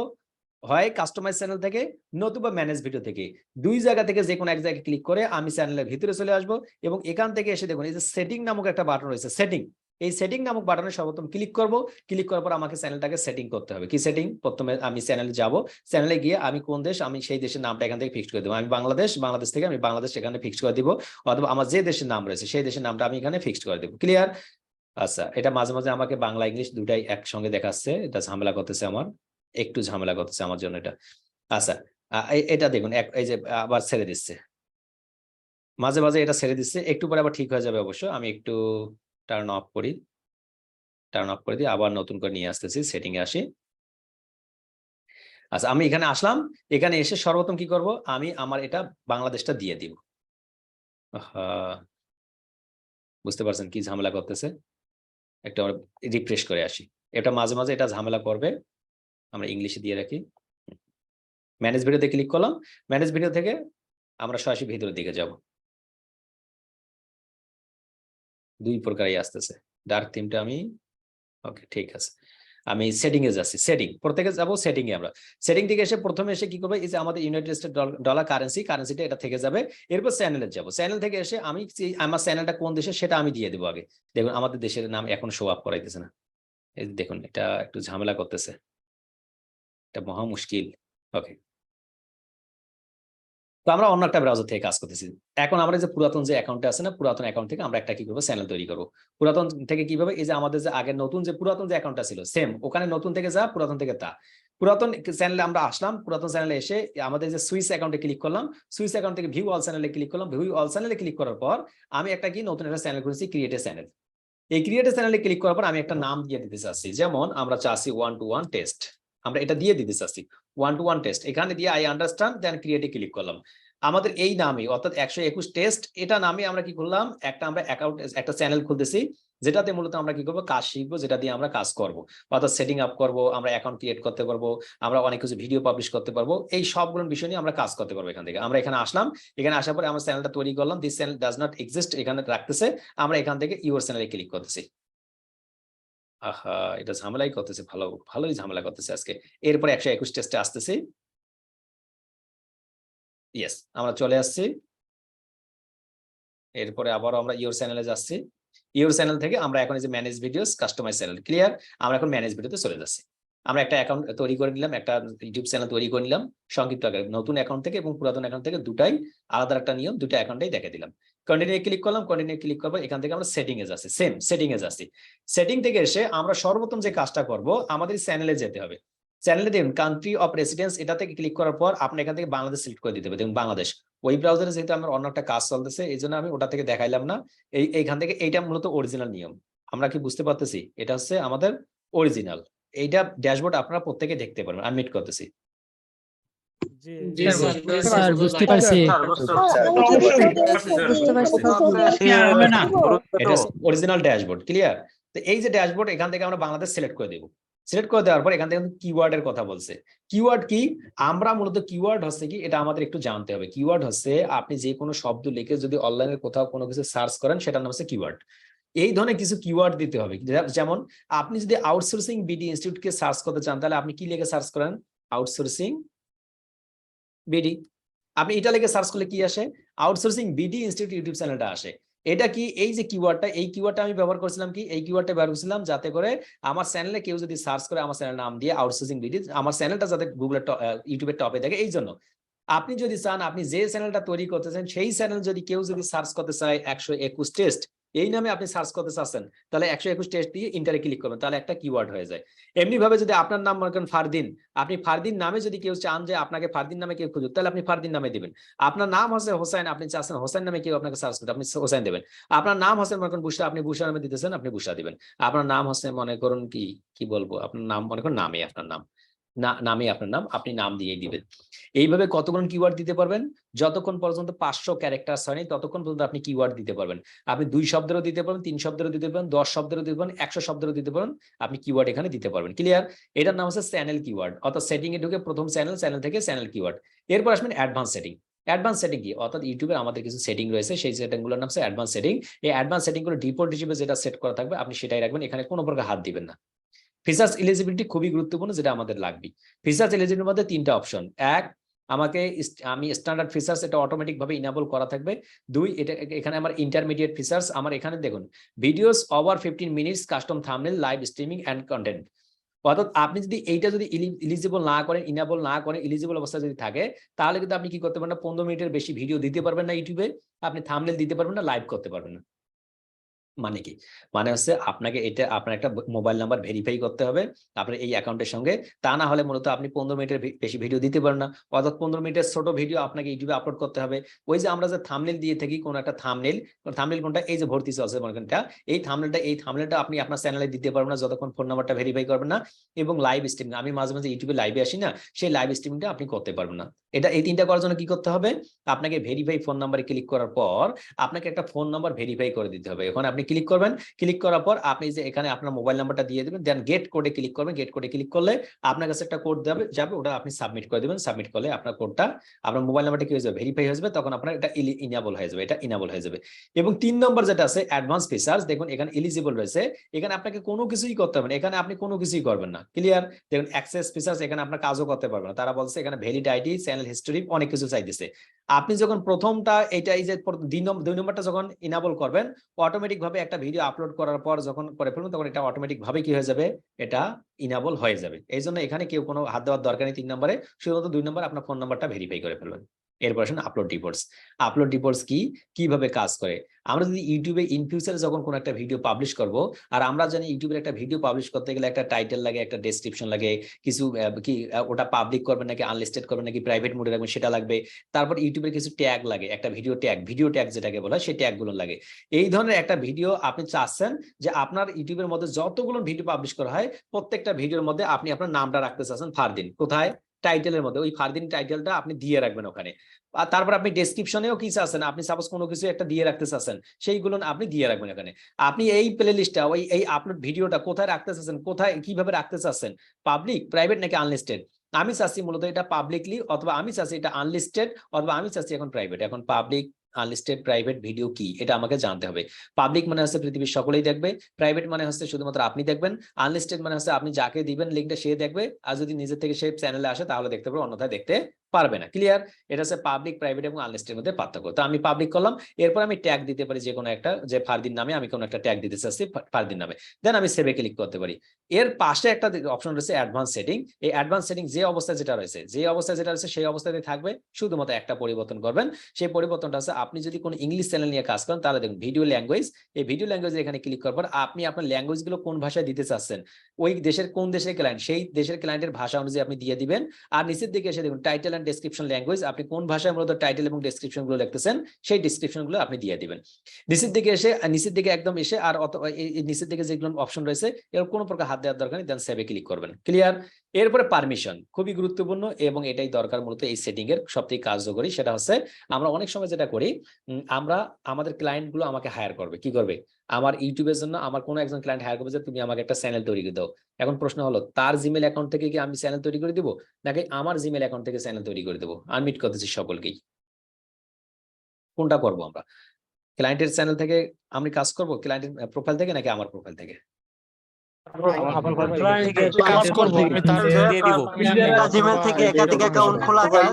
হয় কাস্টমাইজ চ্যানেল থেকে নতুবা ম্যানেজ ভিডিও থেকে, দুই জায়গা থেকে যে কোনো এক জায়গায় ক্লিক করে আমি চ্যানেলের ভিতরে চলে আসবো এবং এখান থেকে এসে দেখুন এই যে সেটিং নামক একটা বাটন রয়েছে, সেটিং, এই সেটিং নামক বাটনে সর্বপ্রথম ক্লিক করব। ক্লিক করার পর আমাকে চ্যানেলটাকে সেটিং করতে হবে। কি সেটিং? প্রথমে আমি চ্যানেলে যাব, চ্যানেলে গিয়ে আমি কোন দেশ, আমি সেই দেশের নামটা এখান থেকে ফিক্সড করে দেবো। আমি বাংলাদেশ, বাংলাদেশ থেকে আমি বাংলাদেশ এখানে ফিক্সড করে দিব, অথবা আমার যে দেশের নাম রয়েছে সেই দেশের নামটা আমি এখানে ফিক্সড করে দেবো। ক্লিয়ার? আচ্ছা, এটা মাঝে মাঝে আমাকে বাংলা ইংলিশ দুটাই একসঙ্গে দেখাচ্ছে, এটা ঝামেলা করতেছে আমার, একটু ঝামেলা করতেছে আমার জন্য এটা। আচ্ছা, এটা দেখুন এই যে আবার ছেড়ে দিচ্ছে, মাঝে মাঝে এটা ছেড়ে দিচ্ছে, একটু পরে আবার ঠিক হয়ে যাবে অবশ্য। আমি একটু টার্ন অফ করি, টার্ন অফ করে দিয়ে আবার নতুন করে নিয়ে আসতেছি, সেটিং এ আসি। আচ্ছা, আমি এখানে আসলাম, এখানে এসে সর্বপ্রথম কি করব, আমি আমার এটা বাংলাদেশটা দিয়ে দিব। বুঝতে পারছেন কি ঝামেলা করতেছে? একটা রিফ্রেশ করে আসি, এটা মাঝে মাঝে এটা ঝামেলা করবে। আমরা ইংলিশে দিয়ে রাখি, ম্যানেজ ভিডিওতে ক্লিক করলাম, ম্যানেজ ভিডিও থেকে আমরা সরাসরি ভিতরের দিকে যাব। দুই প্রকারই আসতেছে, ডার্ক থিমটা আমি, ওকে ঠিক আছে, আমি সেটিং এ যাচ্ছি, সেটিং প্রত্যেকে যাব, সেটিং এ আমরা সেটিং থেকে এসে প্রথমে এসে কি করবে, এই যে আমাদের ইউনাইটেড স্টেট ডলার কারেন্সিটা এটা থেকে যাবে। এরপর চ্যানেলে যাব, চ্যানেল থেকে এসে আমি আমার চ্যানেলটা কোন দেশে সেটা আমি দিয়ে দেবো আগে। দেখুন আমাদের দেশের নাম এখন শো আপ করাইতেছে না, এই দেখুন এটা একটু ঝামেলা করতেছে, এটা মহা মুশকিল। ওকে, তো আমরা অন্য একটা ব্রাউজার থেকে কাজ করতেছি। এখন আমরা যে পুরাতন যে অ্যাকাউন্টে আছে না, পুরাতন অ্যাকাউন্ট থেকে আমরা একটা কি করবো, চ্যানেল তৈরি করবো। পুরাতন থেকে কিভাবে, এই যে আমাদের যে আগের নতুন যে পুরাতন যে অ্যাকাউন্টটা ছিল সেম, ওখানে নতুন থেকে যা, পুরাতন থেকে তা। পুরাতন চ্যানেলে আমরা আসলাম, পুরাতন চ্যানেলে এসে আমাদের যে সুইচ অ্যাকাউন্টে ক্লিক করলাম, সুইচ অ্যাকাউন্ট থেকে ভিউ অল চ্যানেলে ক্লিক করলাম, ভিউ অল চ্যানেলে ক্লিক করার পর আমি একটা কি নতুন একটা চ্যানেল করেছি, ক্রিয়েট এ চ্যানেল। এই ক্রিয়েট এ চ্যানেলে ক্লিক করার পর আমি একটা নাম দিয়ে দিতে চাচ্ছি, যেমন আমরা চাচ্ছি 1-to-1 টেস্ট, আমরা এটা দিয়ে দিতে চাচ্ছি 1-to-1 টেস্ট। এখানে দিয়ে আই আন্ডারস্ট্যান্ড, দেন ক্রিয়েটে ক্লিক করলাম। আমাদের এই নামে অর্থাৎ 121 টেস্ট, এটা নামে আমরা কি করলাম, আমরা অ্যাকাউন্ট একটা চ্যানেল খুলতেছি, যেটাতে মূলত আমরা কি করবো, কাজ শিখবো, যেটা দিয়ে আমরা কাজ করব, অর্থাৎ সেটিং আপ করবো, আমরা অ্যাকাউন্ট ক্রিয়েট করতে পারবো, আমরা অনেক কিছু ভিডিও পাবলিশ করতে পারবো, এই সবগুলো বিষয় নিয়ে আমরা কাজ করতে পারবো। এখান থেকে আমরা এখানে আসলাম, এখানে আসার পরে আমরা চ্যানেলটা তৈরি করলাম, this channel does not exist এখানে রাখতেছে, আমরা এখান থেকে ইউর চ্যানেলে ক্লিক করতেছি। আহা, এটা ঝামেলাই করতেছে, ভালোই ঝামেলা করতেছে আজকে। এরপরে 121 টেস্টে আসতেছি, ইয়েস আমরা চলে আসছি। এরপরে আবার আমরা ইউর চ্যানেলে যাচ্ছি, ইউর চ্যানেল থেকে আমরা এখন এই যে manage videos customise channel, clear, আমরা এখন ম্যানেজ ভিডিওতে চলে যাচ্ছি। আমরা একটা অ্যাকাউন্ট তৈরি করে নিলাম, একটা ইউটিউব চ্যানেল তৈরি করে নিলাম সংক্ষিপ্ত আকারে, নতুন অ্যাকাউন্ট থেকে এবং পুরাতন অ্যাকাউন্ট থেকে দুটাই আলাদা একটা নিয়ম, দুটো অ্যাকাউন্টেই দেখে দিলাম। কন্টিনিউ ক্লিক করলাম, কন্টিনিউ ক্লিক করবো, এখান থেকে আমরা সেটিং এ যাচ্ছি, সেম সেটিং এ যাচ্ছি। সেটিং থেকে এসে আমরা সর্বপ্রথম যে কাজটা করব, আমাদের চ্যানেলে যেতে হবে। চ্যানেলে দেখুন কান্ট্রি অফ রেসিডেন্স, এটা থেকে ক্লিক করার পর আপনি এখান থেকে বাংলাদেশ সিলেক্ট করে দিতে হবে। দেখুন বাংলাদেশ, ওই ব্রাউজারে যেহেতু আমার অন্য একটা কাজ চলতেছে, এই জন্য আমি ওটা থেকে দেখাইলাম না। এইখান থেকে এইটা মূলত অরিজিনাল নিয়ম, আমরা কি বুঝতে পারতেছি, এটা হচ্ছে আমাদের অরিজিনাল। এইটা ড্যাশবোর্ড আপনারা প্রত্যেকে দেখতে পারবেন, আমি মিট করতেছি। স্যার বুঝতে পারছি। এটা অরিজিনাল ড্যাশবোর্ড, ক্লিয়ার। তো এই যে ড্যাশবোর্ড, এখান থেকে আমরা বাংলাদেশ সিলেক্ট করে দেব। সিলেক্ট করে দেওয়ার পর এখান থেকে কিওয়ার্ডের কথা বলছে। কিওয়ার্ড কি, আমরা মূলত কিওয়ার্ড হচ্ছে কি, এটা আমাদের একটু জানতে হবে। কিওয়ার্ড হচ্ছে আপনি যে কোনো শব্দ লিখে যদি অনলাইনে কোথাও কোনো কিছু সার্চ করেন, সেটার নাম হচ্ছে কিওয়ার্ড। এই ধরনের কিছু কিওয়ার্ড দিতে হবে, যেমন আপনি যদি আউটসোর্সিং বিডি ইনস্টিটিউটকে সার্চ করতে চান, তাহলে আপনি কি লিখে সার্চ করেন, আউটসোর্সিং বিডি। আপনি এটা লিখে সার্চ করলে কি আসে, আউটসোর্সিং বিডি ইনস্টিটিউট ইউটিউব চ্যানেলটা আসে। এটা কি, এই যে কিওয়ার্ডটা, এই কিওয়ার্ডটা আমি ব্যবহার করছিলাম কি, এই কিওয়ার্ডটা ব্যবহার করছিলাম যাতে করে আমার চ্যানেলে কেউ যদি সার্চ করে আমার চ্যানেল নাম দিয়ে আউটসোর্সিং বিডি, আমার চ্যানেলটা যাতে গুগলের ইউটিউবের টপে দেখে। এই জন্য আপনি যদি চান, আপনি যে চ্যানেলটা তৈরি করতেছেন সেই চ্যানেল যদি কেউ যদি সার্চ করতে চায় 121 টেস্ট এই নামে আপনি সার্চ করতে চাচ্ছেন, তাহলে 121 টেস্ট দিয়ে ইন্টারে ক্লিক করবেন, তাহলে একটা কিওয়ার্ড হয়ে যায়। এমনি ভাবে যদি আপনার নাম মনে করেন ফারদিন, আপনি ফারদিন নামে যদি কেউ চান যে আপনাকে ফারদিন নামে কেউ খুঁজুক, তাহলে আপনি ফারদিন নামে দিবেন। আপনার নাম হচ্ছে হোসেন, আপনি চাচ্ছেন হোসেন নামে কেউ আপনাকে সার্চ করতে, আপনি হোসেন দেবেন। আপনার নাম হচ্ছে মনে করেন বুশরা, আপনি বুশরা নামে দিতেছেন, আপনি বুশরা দিবেন। আপনার নাম হচ্ছে মনে করুন কি বলবো, আপনার নাম মনে করুন নামে, আপনার নাম নামে আপনার নাম, আপনি নাম দিয়েই দিবেন। এইভাবে কতক্ষণ কিওয়ার্ড দিতে পারবেন, যতক্ষণ পর্যন্ত 500 ক্যারেক্টার হয়নি ততক্ষণ পর্যন্ত আপনি কিওয়ার্ড দিতে পারবেন। আপনি 2 শব্দেরও দিতে পারবেন, 3 শব্দেরও দিতে পারবেন, 10 শব্দেরও দিতে পারবেন, 100 শব্দেরও দিতে পারবেন, আপনি কিওয়ার্ড এখানে দিতে পারবেন। ক্লিয়ার? এটার নাম হচ্ছে চ্যানেল কিওয়ার্ড, অর্থাৎ সেটিং এ ঢুকে প্রথম চ্যানেল থেকে চ্যানেল কিওয়ার্ড। এরপর আসবেন অ্যাডভান্স সেটিং। অ্যাডভান্স সেটিং কি, অর্থাৎ ইউটিউবে আমাদের কিছু সেটিং রয়েছে, সেই সেটিংগুলোর নাম হচ্ছে অ্যাডভান্স সেটিং। এই অ্যাডভান্স সেটিংগুলো ডিফল্ট হিসেবে যেটা সেট করা থাকবে আপনি সেটাই রাখবেন, এখানে কোনো প্রকার হাত দিবেন না। ফিচার্স এলিজিবিলিটি খুবই গুরুত্বপূর্ণ, যেটা আমাদের লাগবে। ফিচার্স এলিজিবিলিটির মধ্যে 3টা অপশন। এক, আমি স্ট্যান্ডার্ড ফিচার্স এটা অটোমেটিক ভাবে ইনেবল করা থাকবে। 2, এটা এখানে আমার ইন্টারমিডিয়েট ফিচার্স, আমার এখানে দেখুন videos over 15 minutes, custom thumbnail, live streaming and content. অর্থাৎ আপনি যদি এইটা যদি ইলিজিবল না করেন, ইনেবল না করেন, ইলিজিবল অবস্থা যদি থাকে, তাহলে কিন্তু আপনি কি করতে পারবেন না, 15 মিনিটের বেশি ভিডিও দিতে পারবেন না ইউটিউবে, আপনি থাম্বনেল দিতে পারবেন না, লাইভ করতে পারবেন না। মানে কি? মানে হচ্ছে আপনাকে এটা আপনার একটা মোবাইল নাম্বার ভেরিফাই করতে হবে আপনার এই অ্যাকাউন্টের সঙ্গে। তা না হলে মূলত আপনি 15 মিনিটের বেশি ভিডিও দিতে পারেন না। অর্থাৎ 15 মিনিটের ছোট ভিডিও আপনাকে ইউটিউবে আপলোড করতে হবে। ওই যে আমরা যে থাম্বনেল দিয়ে থাকি, কোন একটা থাম্বনেল কোনটা, এই যে ভর্তি চলছে কোনটা, এই থাম্বনেলটা আপনি আপনার চ্যানেলে দিতে পারবেন না যতক্ষণ ফোন নাম্বারটা ভেরিফাই করবেন না। এবং লাইভ স্ট্রিমিং, আমি মাঝে মাঝে ইউটিউবে লাইভে আসি না, সেই লাইভ স্ট্রিমিংটা আপনি করতে পারবেন না। এই 3টা করার জন্য কি করতে হবে? আপনাকে ভেরিফাই ফোন নাম্বারে ক্লিক করার পর আপনাকে একটা ফোন নাম্বার ভেরিফাই করে দিতে হবে। এখন আপনি ক্লিক করবেন, ক্লিক করার পর আপনি যে এখানে আপনার মোবাইল নাম্বারটা দিয়ে দিবেন, দেন গেট কোডে ক্লিক করবেন। গেট কোডে ক্লিক করলে আপনার কাছে একটা কোড যাবে, ওটা আপনি সাবমিট করে দিবেন। সাবমিট করলে আপনার কোডটা, আপনার মোবাইল নাম্বারটা কি হয়ে যাবে, ভেরিফাই হয়ে যাবে। তখন আপনার এটা ইনেবল হয়ে যাবে, এটা ইনেবল হয়ে যাবে। এবং 3 নম্বর যেটা আছে অ্যাডভান্স ফিচার্স, দেখুন এখানে এলিজিবল রয়েছে। এখানে আপনাকে কোনো কিছুই করতে হবে না, এখানে আপনি কোনো কিছুই করবেন না। ক্লিয়ার? দেখুন অ্যাক্সেস ফিচার্স, এখানে আপনার কাজও করতে পারবেন না। তারা বলছে এখানে ভ্যালিড আইডি, চ্যানেল হিস্টরি, অনেক কিছু চাইতেছে। আপনি যখন প্রথমটা এটা, এই যে 2 নম্বরটা যখন ইনেবল করবেন, অটোমেটিক ভাবে একটা ভিডিও আপলোড করার পর যখন করে ফেলবেন, তখন এটা অটোমেটিক ভাবে কি হয়ে যাবে, এটা ইনেবল হয়ে যাবে। এই জন্য এখানে কেউ কোনো হাত দেওয়ার দরকার নেই 3 নম্বরে, শুধুমাত্র 2 নম্বর আপনার ফোন নাম্বারটা ভেরিফাই করে ফেলবেন। এরপর আসুন আপলোড রিপোর্টস। আপলোড রিপোর্টস কিভাবে কাজ করে? আমরা যদি ইউটিউবে ইন ফিউচারে যখন কোনো একটা ভিডিও পাবলিশ করব, আর আমরা জানি ইউটিউবের একটা ভিডিও পাবলিশ করতে গেলে একটা টাইটেল লাগে, একটা ডেসক্রিপশন লাগে, কিছু ওটা পাবলিক করবেন নাকি আনলিস্টেড করবেন নাকি প্রাইভেট মোডে রাখবেন সেটা লাগবে। তারপর ইউটিউবের কিছু ট্যাগ লাগে, একটা ভিডিও ট্যাগ যেটাকে বলা হয়, সেই ট্যাগগুলো লাগে। এই ধরনের একটা ভিডিও আপনি চাচ্ছেন যে আপনার ইউটিউবের মধ্যে যতগুলো ভিডিও পাবলিশ করা হয়, প্রত্যেকটা ভিডিওর মধ্যে আপনি আপনার নামটা রাখতে চাচ্ছেন ফারদিন। কোথায়? টাইটেলের মধ্যে। ওই ফারদিন টাইটেলটা আপনি দিয়ে রাখবেন ওখানে। আর তারপর আপনি ডেসক্রিপশনেও কি চাচ্ছেন, আপনি সাপোজ কোনো কিছু একটা দিয়ে রাখতে চাচ্ছেন, সেইগুলো আপনি দিয়ে রাখবেন এখানে। আপনি এই প্লে লিস্টটা, এই আপলোড ভিডিওটা কোথায় রাখতে চাচ্ছেন, কোথায় কিভাবে রাখতে চাচ্ছেন, পাবলিক, প্রাইভেট নাকি আনলিস্টেড? আমি চাচ্ছি মূলত এটা পাবলিকলি, অথবা আমি চাচ্ছি এটা আনলিস্টেড, অথবা আমি চাচ্ছি এখন প্রাইভেট। এখন পাবলিক, আনলিস্টেড, প্রাইভেট ভিডিও কি, এটা আমাকে জানতে হবে। পাবলিক মানে হচ্ছে পৃথিবীর সকলেই দেখবে, প্রাইভেট মানে হচ্ছে শুধুমাত্র আপনি দেখবেন, আনলিস্টেড মানে হচ্ছে আপনি যাকে দিবেন লিঙ্কটা সে দেখবে, আর যদি নিজের থেকে সে চ্যানেলে আসে তাহলে দেখতে পারবে, অন্যথায় দেখতে পারবে না। ক্লিয়ার? এটা হচ্ছে পাবলিক, প্রাইভেট এবং আনলিস্টেড মধ্যে পার্থক্য। তো আমি পাবলিক করলাম, এরপর আমি ট্যাগ দিতে পারি যে কোনো একটা, যে ফারদিন নামে আমি কোনো একটা ট্যাগ দিতে চাচ্ছি ফারদিন নামে, দেন আমি সেভে ক্লিক করতে পারি। এর পাশে একটা অপশন রয়েছে অ্যাডভান্স সেটিং। এই অ্যাডভান্স সেটিং যে অবস্থায় যেটা রয়েছে সেই অবস্থাতে থাকবে, শুধুমাত্র একটা পরিবর্তন করবেন। সেই পরিবর্তনটা আছে, আপনি যদি কোনো ইংলিশ চ্যানেল নিয়ে কাজ করেন তাহলে দেখুন ভিডিও ল্যাঙ্গুয়েজ, এই ভিডিও ল্যাঙ্গুয়েজ এখানে ক্লিক করার পর আপনি আপনার ল্যাঙ্গুয়েজ গুলো কোন ভাষায় দিতে চাচ্ছেন, ওই দেশের কোন দেশের ক্লায়েন্ট, সেই দেশের ক্লায়েন্টের ভাষা অনুযায়ী আপনি দিয়ে দিবেন। আর নিচের দিকে এসে দেখুন টাইটেল এন্ড ডেসক্রিপশন ল্যাঙ্গুয়েজ, আপনি কোন ভাষায় মূলত টাইটেল এবং ডেসক্রিপশন গুলো লিখতেছেন, সেই ডেসক্রিপশন গুলো আপনি দিয়ে দিবেন। নিচের দিকে একদম এসে, আর এই নিচের দিকে যেগুলো অপশন রয়েছে এর কোনো প্রকার হাত দেওয়ার দরকার নেই, দেন সেভে ক্লিক করবেন। ক্লিয়ার? এরপরে পারমিশন খুবই গুরুত্বপূর্ণ, এবং এটাই দরকার মূলত এই সেটিং এর সবথেকে কার্যকরী। সেটা হচ্ছে আমরা অনেক সময় যেটা করি, আমরা আমাদের ক্লায়েন্ট গুলো আমাকে হায়ার করবে, কি করবে, আমার ইউটিউবের জন্য আমার কোনো একজন ক্লায়েন্ট হায়ার করবে যে তুমি আমাকে একটা চ্যানেল তৈরি করে দাও। এখন প্রশ্ন হলো, তার জিমেল অ্যাকাউন্ট থেকে কি আমি চ্যানেল তৈরি করে দিব, নাকি আমার জিমেল অ্যাকাউন্ট থেকে চ্যানেল তৈরি করে দেবো? আনমিট করতেছি সকলকেই, কোনটা করবো আমরা? ক্লায়েন্টের চ্যানেল থেকে আমি কাজ করব, ক্লায়েন্টের প্রোফাইল থেকে, নাকি আমার প্রোফাইল থেকে? কাজ করব, আমি তার দিয়ে দিব। জিমেল থেকে একাধিক অ্যাকাউন্ট খোলা যায়,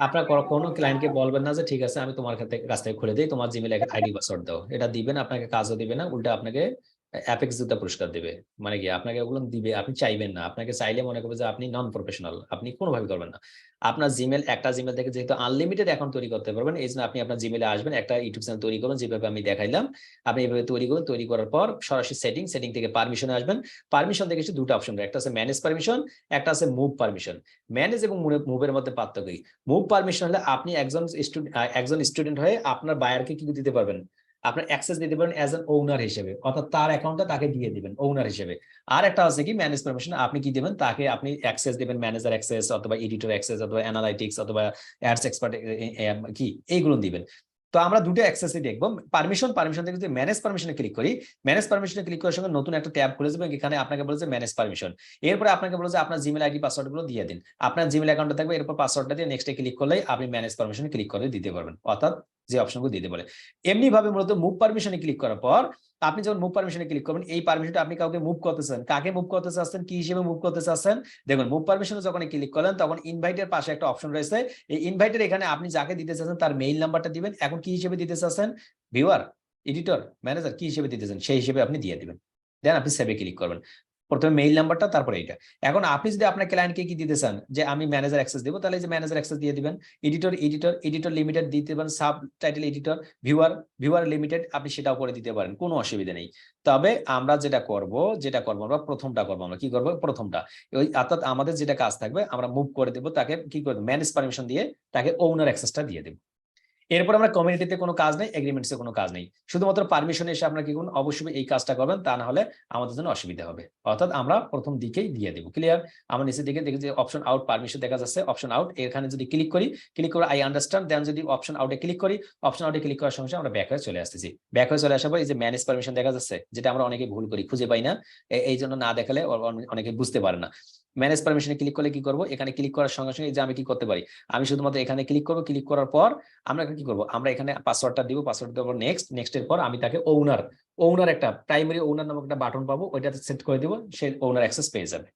আপনার কোনো ক্লায়েন্টকে বলবেন না যে ঠিক আছে আমি তোমার কাছ থেকে খুলে দিই, তোমার জিমেল আইডি পাসওয়ার্ড দাও। এটা দিবেন, আপনাকে কাজও দিবে না, উল্টা আপনাকে অ্যাপেক্স জুতা পুরস্কার দেবে। মানে কি, আপনাকে ওগুলো দিবে, আপনি চাইবেন না। আপনাকে চাইলে মনে করবে যে আপনি নন প্রফেশনাল, আপনি কোনোভাবে করবেন না। আপনার জিমেল, একটা জিমেল থেকে যেহেতু আনলিমিটেড অ্যাকাউন্ট তৈরি করতে পারবেন, এই জন্য আপনি আপনার জিমেলে আসবেন, একটা ইউটিউব চ্যানেল তৈরি করবেন যেভাবে আমি দেখাইলাম। আপনি এভাবে তৈরি করবেন, তৈরি করার পর সরাসরি সেটিং থেকে পারমিশনে আসবেন। পারমিশন থেকে দুটো অপশন, একটা আছে ম্যানেজ পারমিশন, একটা আছে মুভ পারমিশন। ম্যানেজ এবং মুভের মধ্যে পার্থক্য কি? মুভ পারমিশন হলে আপনি একজন স্টুডেন্ট হয়ে আপনার বায়ারকে কি দিতে পারবেন, আপনার অ্যাক্সেস দিতে পারেন অ্যাজ এন ওনার হিসেবে, অর্থাৎ তার অ্যাকাউন্টটা তাকে দিয়ে দিবেন ওনার হিসেবে। আর একটা আছে কি ম্যানেজ পারমিশন, আপনি কি দিবেন, তাকে আপনি অ্যাক্সেস দিবেন, ম্যানেজার অ্যাক্সেস অথবা এডিটর অ্যাক্সেস অথবা অ্যানালাইটিক্স অথবা অ্যাডস এক্সপার্ট কি এইগুলো দিবেন। তো আমরা দুটো অ্যাক্সেসই দেখবো। পারমিশন থেকে যদি ম্যানেজ পারমিশনে ক্লিক করি, ম্যানেজ পারমিশনে ক্লিক করার সঙ্গে নতুন একটা ট্যাব খুলে যাবে, এখানে আপনাকে বলেছে ম্যানেজ পারমিশন। এরপরে আপনাকে বলেছে আপনার জিমেল আইডি পাসওয়ার্ড গুলো দিয়ে দিন, আপনার জিমেল অ্যাকাউন্টে থাকবে, এরপর পাসওয়ার্ডটা দিয়ে নেক্সটে ক্লিক করলেই আপনি ম্যানেজ পারমিশনে ক্লিক করে দিতে পারবেন, অর্থাৎ যে অপশনগুলো দিতে বলে। এমনি ভাবে মূলত মুভ পারমিশনে ক্লিক করার পর আপনি যখন মুভ পারমিশনে ক্লিক করবেন, এই পারমিশনটা আপনি কাউকে মুভ করতে চান, কাকে মুভ করতে চাচ্ছেন, কি হিসেবে মুভ করতে চাচ্ছেন, দেখুন মুভ পারমিশনে যখন ক্লিক করলেন তখন ইনভাইটের পাশে একটা অপশন রয়েছে, এই ইনভাইটের এখানে আপনি যাকে দিতে চাচ্ছেন তার মেইল নাম্বারটা দিবেন। এখন কি হিসেবে দিতে চাচ্ছেন, ভিউয়ার, এডিটর, ম্যানেজার, কি হিসেবে দিতে চান সেই হিসেবে আপনি দিয়ে দিবেন, দেন আপনি সেভে ক্লিক করবেন। প্রথমে মেইল নাম্বারটা, তারপরে এইটা। এখন আপনি যদি আপনার ক্লায়েন্টকে কি দিতে চান, যে আমি ম্যানেজার অ্যাক্সেস দেবো, তাহলে এই যে ম্যানেজার অ্যাক্সেস দিয়ে দিবেন। এডিটর লিমিটেড দিতে পারেন, sub title editor, viewer limited আপনি সেটাও করে দিতে পারেন, কোনো অসুবিধা নেই। তবে আমরা যেটা করব আমরা প্রথমটা করবো, আমরা কি করবো, প্রথমটা, ওই অর্থাৎ আমাদের যেটা কাজ থাকবে আমরা মুভ করে দেবো, তাকে কি করবো, ম্যানেজ পারমিশন দিয়ে তাকে ওনার অ্যাক্সেসটা দিয়ে দেবো। এরপর আমরা কমিউনিটিতে কোনো কাজ নেই, এগ্রিমেন্টসে কোনো কাজ নেই, শুধুমাত্র পারমিশনে এসে আপনারা কি করুন, অবশ্যই এই কাজটা করবেন, তা না হলে আমাদের জন্য অসুবিধা হবে। অর্থাৎ আমরা প্রথম দিকেই দিয়ে দেবো। ক্লিয়ার? আমার নিচের দিকে দেখি যে অপশন আউট পারমিশন দেখা যাচ্ছে, অপশন আউট, এখানে যদি ক্লিক করে আই আন্ডারস্ট্যান্ড, দেন যদি অপশন আউটে ক্লিক করি, অপশন আউটে ক্লিক করার সঙ্গে আমরা ব্যাক হয়ে চলে আসতেছি। ব্যাক হয়ে চলে আসার পর এই যে ম্যানেজ পারমিশন দেখা যাচ্ছে, যেটা আমরা অনেকে ভুল করি, খুঁজে পাই না, এই জন্য না দেখালে অনেকে বুঝতে পারে না। ম্যানেজ পারমিশনে ক্লিক করলে কি করব, এখানে ক্লিক করার সঙ্গে সঙ্গে যে আমি কি করতে পারি, আমি শুধুমাত্র এখানে ক্লিক করব, ক্লিক করার পর আমরা কি করব, আমরা এখানে পাসওয়ার্ডটা দিব, পাসওয়ার্ড দেওয়ার নেক্সটের পর আমি তাকে ওনার একটা প্রাইমারি ওনার নামক একটা বাটন পাবো, ওইটাতে সেট করে দিব, সে ওনার অ্যাক্সেস পেয়ে যাবে।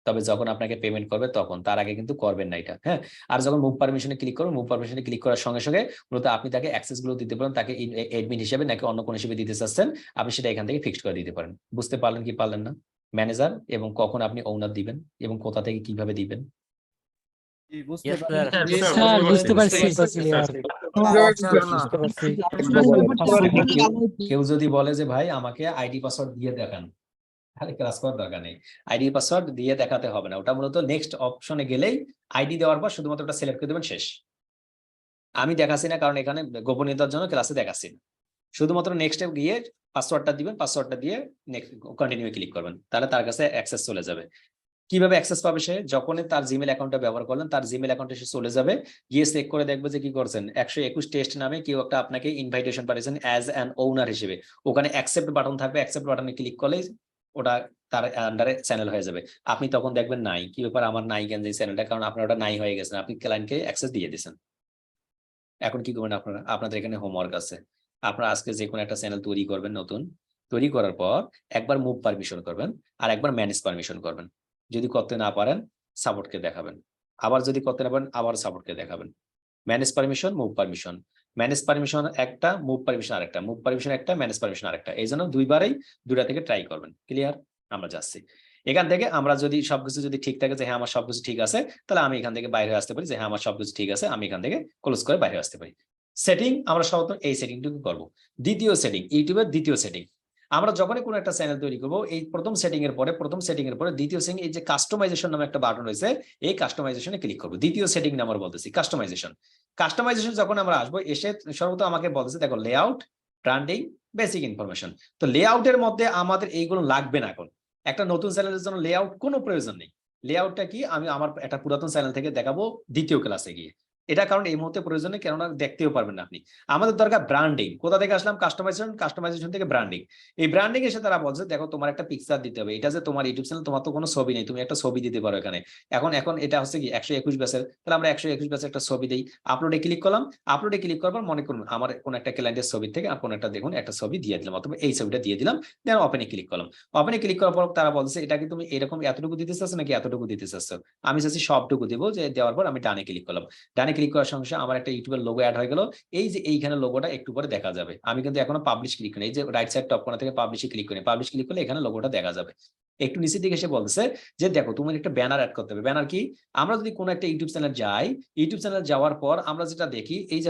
তবে যখন আপনাকে পেমেন্ট করবে তখন, তার আগে কিন্তু করবেন না এটা, হ্যাঁ। আর যখন মুভ পারমিশনে ক্লিক করবেন, মুভ পারমিশনে ক্লিক করার সঙ্গে সঙ্গে মূলত আপনি তাকে অ্যাক্সেস গুলো দিতে পারেন, তাকে এডমিন হিসেবে নাকি অন্য কোনো হিসেবে দিতে চাচ্ছেন, আপনি সেটা এখান থেকে ফিক্সড করে দিতে পারেন। বুঝতে পারলেন কি পারলেন না? ম্যানেজার এবং কখন আপনি ওনার দিবেন এবং কোথা থেকে কিভাবে দিবেন। Yes, sir. স্যার বুঝতে পারছি কেউ যদি বলে যে ভাই আমাকে আইডি পাসওয়ার্ড দিয়ে দেখান, তাহলে ক্লাস করার দরকার নেই, আইডি পাসওয়ার্ড দিয়ে দেখাতে হবে না, ওটা মূলত নেক্সট অপশনে গেলেই আইডি দেওয়ার পর শুধুমাত্র ওটা সিলেক্ট করে দেবেন, শেষ। আমি দেখাচ্ছি না কারণ এখানে গোপনীয়তার জন্য ক্লাসে দেখাচ্ছি না, শুধুমাত্র নেক্সটে গিয়ে পাসওয়ার্ডটা দিবেন, পাসওয়ার্ডটা দিয়ে কন্টিনিউ ক্লিক করবেন, তাহলে তার কাছে অ্যাক্সেস চলে যাবে। কিভাবে অ্যাক্সেস পাবে সে, যখনই তার জিমেল অ্যাকাউন্টটা ব্যবহার করলেন, তার জিমেল অ্যাকাউন্টে সে চলে যাবে, গিয়ে চেক করে দেখবে যে কি করছেন, 121 টেস্ট নামে কেউ একটা আপনাকে ইনভাইটেশন পাঠিয়েছেন অ্যাজ অ্যান ওনার হিসেবে, ওখানে অ্যাকসেপ্ট বাটন থাকবে, অ্যাকসেপ্ট বাটনে ক্লিক করলে ওটা তার আন্ডারে চ্যানেল হয়ে যাবে। আপনি তখন দেখবেন নাই, কি ব্যাপার আমার নাই কেন এই চ্যানেলটা, কারণ আপনার ওটা নাই হয়ে গেছে, আপনি ক্লায়েন্টকে অ্যাক্সেস দিয়ে দিয়েছেন। এখন কি করবেন আপনারা, আপনাদের এখানে হোমওয়ার্ক আছে, আপনারা আজকে যে কোনো একটা চ্যানেল তৈরি করবেন, নতুন তৈরি করার পর একবার মুভ পারমিশন করবেন আর একবার ম্যানেজ পারমিশন করবেন। যদি করতে না পারেন সাপোর্টকে দেখাবেন, আবার যদি করতে না পারেন আবার সাপোর্টকে দেখাবেন। Manage permission, move permission, manage permission একটা, মুভ পারমিশন আরেকটা, মুভ পারমিশন একটা, ম্যানেজ পারমিশন আরেকটা, এই জন্য দুইটা থেকে ট্রাই করবেন। ক্লিয়ার? আমরা যাচ্ছি এখান থেকে, আমরা যদি সবকিছু যদি ঠিক থাকে যে হ্যাঁ আমার সবকিছু ঠিক আছে, তাহলে আমি এখান থেকে বাইরে আসতে পারি, যে হ্যাঁ আমার সবকিছু ঠিক আছে, আমি এখান থেকে ক্লোজ করে বাইরে আসতে পারি। সেটিং আমরা সর্বত এই সেটিংটুকু করবো। দ্বিতীয় সেটিং, ইউটিউবের দ্বিতীয় সেটিং, আমরা যখনই কোনো একটা চ্যানেল তৈরি করবো, এই প্রথম সেটিং এর পরে দ্বিতীয় সেটিং, এই যে কাস্টমাইজেশন নামে একটা বাটন রয়েছে, এই কাস্টমাইজেশনে ক্লিক করবো। দ্বিতীয় সেটিং নাম্বার বলতেছি কাস্টমাইজেশন যখন আমরা আসবো, এসে সর্বত আমাকে বলতেছে দেখো লেআউট, ব্র্যান্ডিং, বেসিক ইনফরমেশন। তো লেআউটের মধ্যে আমাদের এইগুলো লাগবে না। এখন একটা নতুন চ্যানেলের জন্য লেআউট কোনো প্রয়োজন নেই। লেআউটটা কি আমি আমার একটা পুরাতন চ্যানেল থেকে দেখাবো দ্বিতীয় ক্লাসে গিয়ে, এটা কারণ এই মুহূর্তে প্রয়োজনে, কেননা দেখতেও পারবেন না আপনি। আমাদের দরকার ব্র্যান্ডিং। কোথা থেকে আসলাম, কাস্টমাইজেশন থেকে ব্র্যান্ডিং। এই ব্র্যান্ডিং এসে তারা বলছে দেখো তোমার একটা পিকচার দিতে হবে, এটা যে তোমার ইউটিউব চ্যানেল, তোমার তো কোনো ছবি নেই, তুমি একটা ছবি দিতে পারো এখানে। এখন এটা হচ্ছে কি 121 ব্যাচের, তাহলে আমরা 121 ব্যাচের একটা ছবি দিই, আপলোডে ক্লিক করলাম, আপলোডে ক্লিক করার পর মনে করুন আমার কোন একটা ক্লায়েন্টের ছবি থেকে কোন একটা দেখুন একটা ছবি দিয়ে দিলাম, অথবা এই ছবিটা দিয়ে দিলাম, দেন ওপেনে ক্লিক করলাম। ওপেনে ক্লিক করার পর তারা বলছে এটা কি তুমি এরকম এতটুকু দিতে চাচ্ছ নাকি এতটুকু দিতে চাচ্ছ, আমি চাচ্ছি সবটুকু দিব, যে দেওয়ার পর আমি ডানে ক্লিক করলাম। ডানে ক্লিক করার সঙ্গে সঙ্গে আমার একটা ইউটিউবের লোগো অ্যাড হয়ে গেল। এই যে এইখানে লোগোটা একটু পরে দেখা যাবে, আমি কিন্তু এখনো পাবলিশ ক্লিক করি, এই যে রাইট সাইড টপ কর্নার থেকে পাবলিশে ক্লিক করি, পাবলিশ ক্লিক করলে এখানে লোগোটা দেখা যাবে। একটু নিচের দিকে এসে বলতেছে যে দেখো তোমার একটা ব্যানার অ্যাড করতে হবে। ব্যানার কি, আমরা যদি কোনো একটা ইউটিউব চ্যানেল যাই, ইউটিউব চ্যানেল যাওয়ার পর আমরা যেটা দেখি, এই যে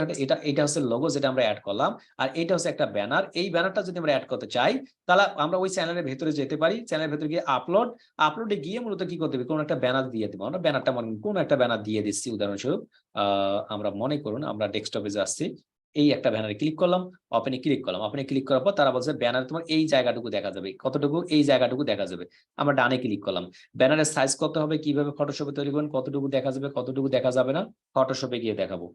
এটা হচ্ছে লোগো যেটা আমরা অ্যাড করলাম, আর এটা হচ্ছে একটা ব্যানার। এই ব্যানারটা যদি আমরা অ্যাড করতে চাই, তাহলে আমরা ওই চ্যানেলের ভেতরে যেতে পারি, চ্যানেলের ভেতরে গিয়ে আপলোডে গিয়ে মূলত কি করতে হবে, কোনো একটা ব্যানার দিয়ে দেবো। আমরা ব্যানারটা কোনো একটা ব্যানার দিয়ে দিচ্ছি, উদাহরণস্বরূপ আমরা মনে করুন আমরা ডেস্কটপে যাচ্ছি, এই একটা ব্যানারে ক্লিক করলাম, ওপেনে ক্লিক করলাম। ওপেনে ক্লিক করার পর তারা বলছে ব্যানার তোমার এই জায়গাটুকু দেখা যাবে, কতটুকু, এই জায়গাটুকু দেখা যাবে। আমরা ডানে ক্লিক করলাম, ব্যানারের সাইজ কত হবে, কিভাবে ফটোশপে তৈরি করবেন, কতটুকু দেখা যাবে কতটুকু দেখা যাবে না, ফটোশপে গিয়ে দেখাবো।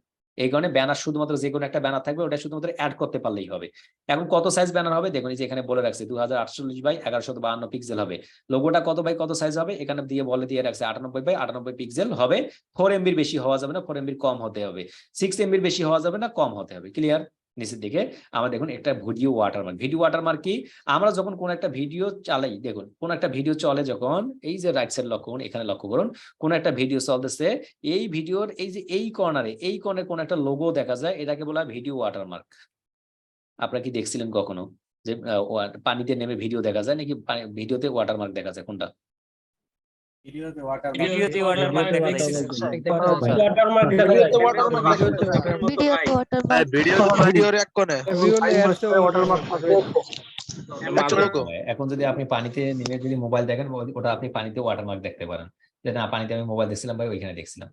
এই কারণে ব্যানার শুধুমাত্র যে কোনো একটা ব্যানার থাকবে, ওটা শুধুমাত্র অ্যাড করতে পারলেই হবে। এখন কত সাইজ ব্যানার হবে দেখুন, এই যে এখানে বলে রাখছে 2048 বাই 1152 পিক্সেল হবে। লোগোটা কত বাই কত সাইজ হবে এখানে দিয়ে রাখছে 98 বাই 98 পিক্সেল হবে। 4 MB বেশি হওয়া যাবে না, 4 MB কম হতে হবে, 6 MB বেশি হওয়া যাবে না, কম হতে হবে। ক্লিয়ার? নিচের দিকে আমরা দেখুন একটা ভিডিও ওয়াটারমার্ক। ভিডিও ওয়াটারমার্ক কি? আমরা যখন কোন একটা ভিডিও চালাই, দেখুন কোন একটা ভিডিও চলে যখন, এই যে রাইট সাইড লক্ষ্য করুন, এখানে লক্ষ্য করুন, কোন একটা ভিডিও চলতেছে, এই ভিডিওর এই যে এই কর্নারে কোন একটা লোগো দেখা যায়, এটাকে বলা হয় ভিডিও ওয়াটারমার্ক। আপনারা কি দেখছিলেন কখনো যে পানিতে নেমে ভিডিও দেখা যায় নাকি ভিডিওতে ওয়াটারমার্ক দেখা যায়? কোনটা? ভিডিওতে ওয়াটার ভিডিওতে ওয়াটারমার্ক এখন যদি আপনি পানিতে নেমে যদি মোবাইল দেখেন, ওটা আপনি পানিতে ওয়াটারমার্ক দেখতে পারেন, যে না পানিতে আমি মোবাইল দেখছিলাম ভাই, ওইখানে দেখছিলাম।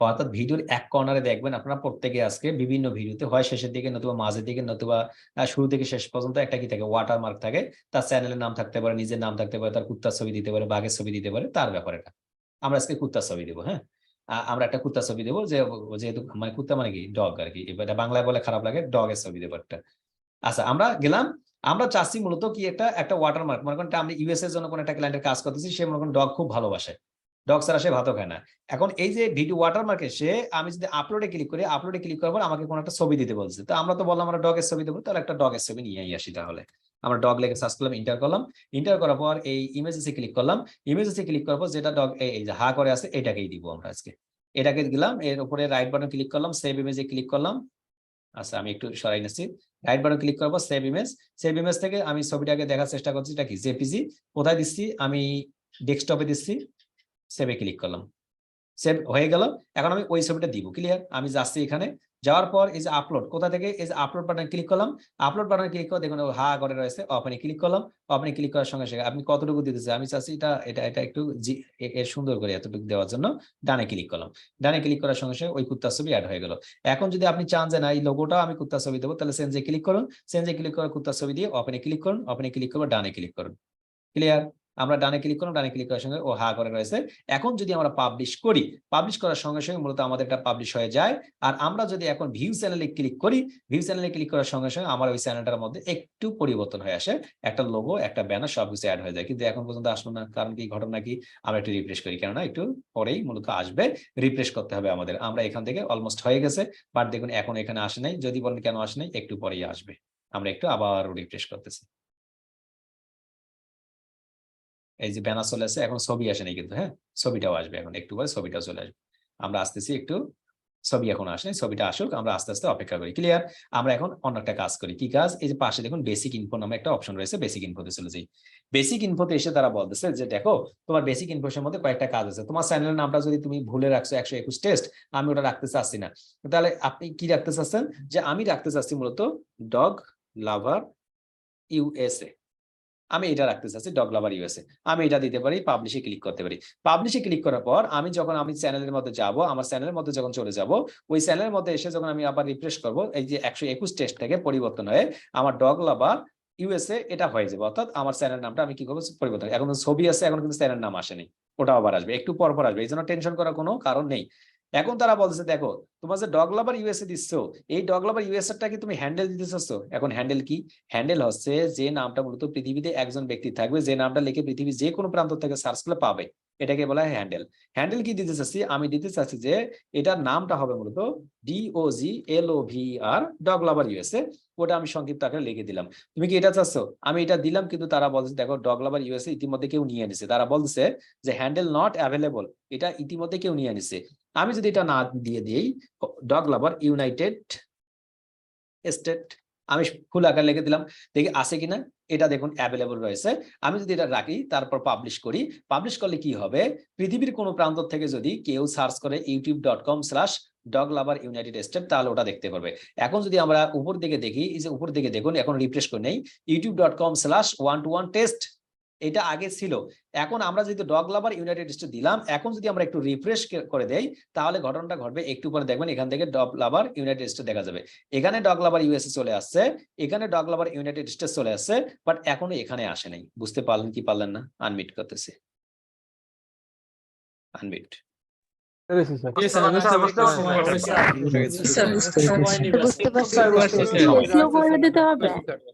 অর্থাৎ ভিডিওর এক কর্নারে দেখবেন আপনারা প্রত্যেকে আজকে বিভিন্ন ভিডিওতে হয় শেষের দিকে নতুবা মাঝের দিকে নতুবা শুরু থেকে শেষ পর্যন্ত একটা কি থাকে, ওয়াটারমার্ক থাকে। তার চ্যানেলের নাম থাকতে পারে, নিজের নাম থাকতে পারে, তার কুত্তার ছবি দিতে পারে, বাঘের ছবি দিতে পারে, তার ব্যাপারে এটা। আমরা আজকে কুত্তার ছবি দেবো। হ্যাঁ, আমরা একটা কুত্তার ছবি দেবো, যে যেহেতু মানে কুত্তা মানে কি ডগ আর কি, এটা বাংলায় বলে খারাপ লাগে, ডগের ছবি দেবো একটা। আচ্ছা, আমরা গেলাম, আমরা চাচ্ছি মূলত কি একটা ওয়াটারমার্ক, মনে করেন আমরা ইউএস এর জন্য কোন একটা ক্লায়েন্টের কাজ করতেছি, সে মনে করেন ডগ খুব ভালোবাসে, ডগ ছাড়া সে ভাতও খায় না। এখন এই যে ভিডিও ওয়াটারমার্কে সে, আমি যদি আপলোডে ক্লিক করি, আপলোডে ক্লিক করার পর আমাকে কোনো একটা ছবি দিতে বলছে, তো আমরা তো বললাম আমরা ডগের ছবি দেবো, তাহলে একটা ডগের ছবি নিয়ে আসি। তাহলে আমরা ডগ লেগে সার্চ করলাম, ইন্টার করলাম, ইন্টার করার পর এই ইমেজেসে ক্লিক করলাম, ইমেজেসে ক্লিক করার পর যেটা ডগ এই যে হা করে আছে, এটাকেই দিব আমরা আজকে। এটাকে দিলাম, এর উপরে রাইট বাটন ক্লিক করলাম, সেভ ইমেজে ক্লিক করলাম। আচ্ছা, আমি একটু সরাই নিচ্ছি, রাইট বাটন ক্লিক করবো, সেভ ইমেজ। সেভ ইমেজ থেকে আমি ছবিটাকে দেখার চেষ্টা করছি, এটা কি জেপিজি, কোথায় দিচ্ছি আমি, ডেস্কটপে দিচ্ছি, সেভে ক্লিক করলাম, সেভ হয়ে গেল। এখন আমি ওই ছবিটা দিব। ক্লিয়ার? আমি যাচ্ছি এখানে, যাওয়ার পর এই যে আপলোড, কোথা থেকে এই যে আপলোড বাটন ক্লিক করলাম, আপলোড বাটনে ক্লিক করে দেখুন হা করে রয়েছে, ওপেনে ক্লিক করলাম। ওপেনে ক্লিক করার সঙ্গে সঙ্গে আপনি কতটুকু দিতে চান, আমি চাচ্ছি এটা এটা এটা একটু এর সুন্দর করে এতটুকু দেওয়ার জন্য ডানে ক্লিক করলাম। ডানে ক্লিক করার সঙ্গে সঙ্গে ওই কুত্তার ছবি অ্যাড হয়ে গেল। এখন যদি আপনি চান যে না এই লোগোটা আমি কুত্তার ছবি দেবো, তাহলে চেঞ্জে ক্লিক করুন, চেঞ্জে ক্লিক করে কুত্তার ছবি দিয়ে ওপেনে ক্লিক করুন, ওপেনে ক্লিক করবো, ডানে ক্লিক করুন। ক্লিয়ার? আমরা ডানে ক্লিক করলাম, ডানে ক্লিক করার সঙ্গে ও হা করে রয়েছে। এখন যদি আমরা পাবলিশ করি, পাবলিশ করার সঙ্গে সঙ্গে মূলত আমাদের এটা পাবলিশ হয়ে যায়। আর আমরা যদি এখন ভিউ চ্যানেলে ক্লিক করি, ভিউ চ্যানেলে ক্লিক করার সঙ্গে সঙ্গে আমার ওই চ্যানেলটার মধ্যে একটু পরিবর্তন হয়ে আসে, একটা লোগো, একটা ব্যানার সবকিছু অ্যাড হয়ে যায়। কিন্তু এখন পর্যন্ত আসলো না, কারণ কি, ঘটনা কি? আমরা একটু রিফ্রেশ করি, কেননা একটু পরেই মূলত আসবে, রিফ্রেশ করতে হবে আমাদের। আমরা এখান থেকে অলমোস্ট হয়ে গেছে, বাট দেখুন এখন এখানে আসে নাই। যদি বলেন কেন আসে নাই, একটু পরেই আসবে। আমরা একটু আবার রিফ্রেশ করতেছি। এই যে ব্যানার চলে আসছে, এখন ছবি আসেনি কিন্তু, হ্যাঁ ছবিটাও আসবে, এখন একটু পরে ছবিটাও চলে আসবে। আমরা আসতেছি একটু, ছবি এখন আসেনি, ছবিটা আসুক, আমরা আস্তে আস্তে অপেক্ষা করি। ক্লিয়ার? আমরা এখন অন্য একটা কাজ করি। কি কাজ? এই যে পাশে দেখুন বেসিক ইনফো নামে একটা অপশন রয়েছে, বেসিক ইনফোতে চলে যাই। বেসিক ইনফোতে এসে তারা বলতেছে যে দেখো তোমার বেসিক ইনফোর মধ্যে কয়েকটা কাজ আছে, তোমার চ্যানেলের নামটা যদি তুমি ভুলে রাখছো 121 টেস্ট, আমি ওটা রাখতে চাচ্ছি না, তাহলে আপনি কি রাখতে চাচ্ছেন? যে আমি রাখতে চাচ্ছি মূলত ডগ লাভার ইউএসএ, আমি এটা রাখতে চাচ্ছি, ডগ লাভার ইউএসএ। আমি এটা দিতে পারি, পাবলিশে ক্লিক করতে পারি। পাবলিশে ক্লিক করার পর আমি যখন আমি চ্যানেলের মধ্যে যাব, আমার চ্যানেলের মধ্যে যখন চলে যাব, ওই চ্যানেলের মধ্যে এসে যখন আমি আবার রিফ্রেশ করব, এই যে 121 টেস্ট থেকে পরিবর্তন হয়ে আমার ডগ লাভার ইউএসএ এটা হয়ে যাবে। অর্থাৎ আমার চ্যানেল নামটা আমি কি করবো, পরিবর্তন। এখন ছবি আছে, এখন কিন্তু চ্যানেল নাম আসেনি, ওটাও আবার আসবে, একটু পর পর আসবে, এই জন্য টেনশন করার কোনো কারণ নেই। এখন তারা বলছে দেখো তোমার যে ডগ লাভার ইউএসএ দিচ্ছ, এই ডগ লাভার ইউএসএ কি তুমি হ্যান্ডেল দিতে চাচ্ছ? এখন হ্যান্ডেল কি? হ্যান্ডেল হচ্ছে যে নামটা মূলত পৃথিবীতে একজন ব্যক্তি থাকবে, যে নামটা লিখে পৃথিবীর যে কোনো প্রান্ত থেকে সার্চ করলে পাবে, এটাকে বলা হয় হ্যান্ডেল। হ্যান্ডেল কি দিতে চাচ্ছি? আমি দিতে চাচ্ছি যে এটার নামটা হবে মূলত DOGLOVER, ডগ লাভার ইউএসএ। ওটা আমি সংক্ষিপ্ত আকারে লিখে দিলাম। তুমি কি এটা চাচ্ছ? আমি এটা দিলাম, কিন্তু তারা বলছে দেখো ডগ লাভার ইউএসএ ইতিমধ্যে কেউ নিয়ে নিছে, তারা বলছে যে হ্যান্ডেল নট অ্যাভেলেবল, এটা ইতিমধ্যে কেউ নিয়ে নিছে। আমি যদি এটা না দিয়ে দিই, ডগ লাভার ইউনাইটেড স্টেট, আমি ফুল আকার লিখে দিলাম, দেখি আছে কিনা, এটা দেখুন অ্যাভেলেবল রয়েছে। আমি যদি এটা রাখি, তারপর পাবলিশ করি, পাবলিশ করলে কি হবে, পৃথিবীর কোনো প্রান্ত থেকে যদি কেউ সার্চ করে youtube.com/ডগ লাভার ইউনাইটেড স্টেট, তাহলে ওটা দেখতে পারবে। এখন যদি আমরা উপর দিকে দেখি, এই যে উপর দিকে দেখুন, এখন রিফ্রেশ করে নেই, youtube.com/121test, এটা আগে ছিল। এখন আমরা যদি ডগ লাভার ইউনাইটেড স্টেট দিলাম, এখন যদি আমরা একটু রিফ্রেশ করে দেই, তাহলে ঘটনাটা ঘটবে, একটু পরে দেখবেন এখান থেকে ডগ লাভার ইউনাইটেড স্টেট দেখা যাবে। এখানে ডগ লাভার ইউএসএ চলে আসছে, এখানে ডগ লাভার ইউনাইটেড স্টেট চলে আসছে, বাট এখনো এখানে আসে নাই। বুঝতে পারলেন কি পারলেন না? আনমিট করতেছে, আনমিট। স্লো করে দিতে হবে।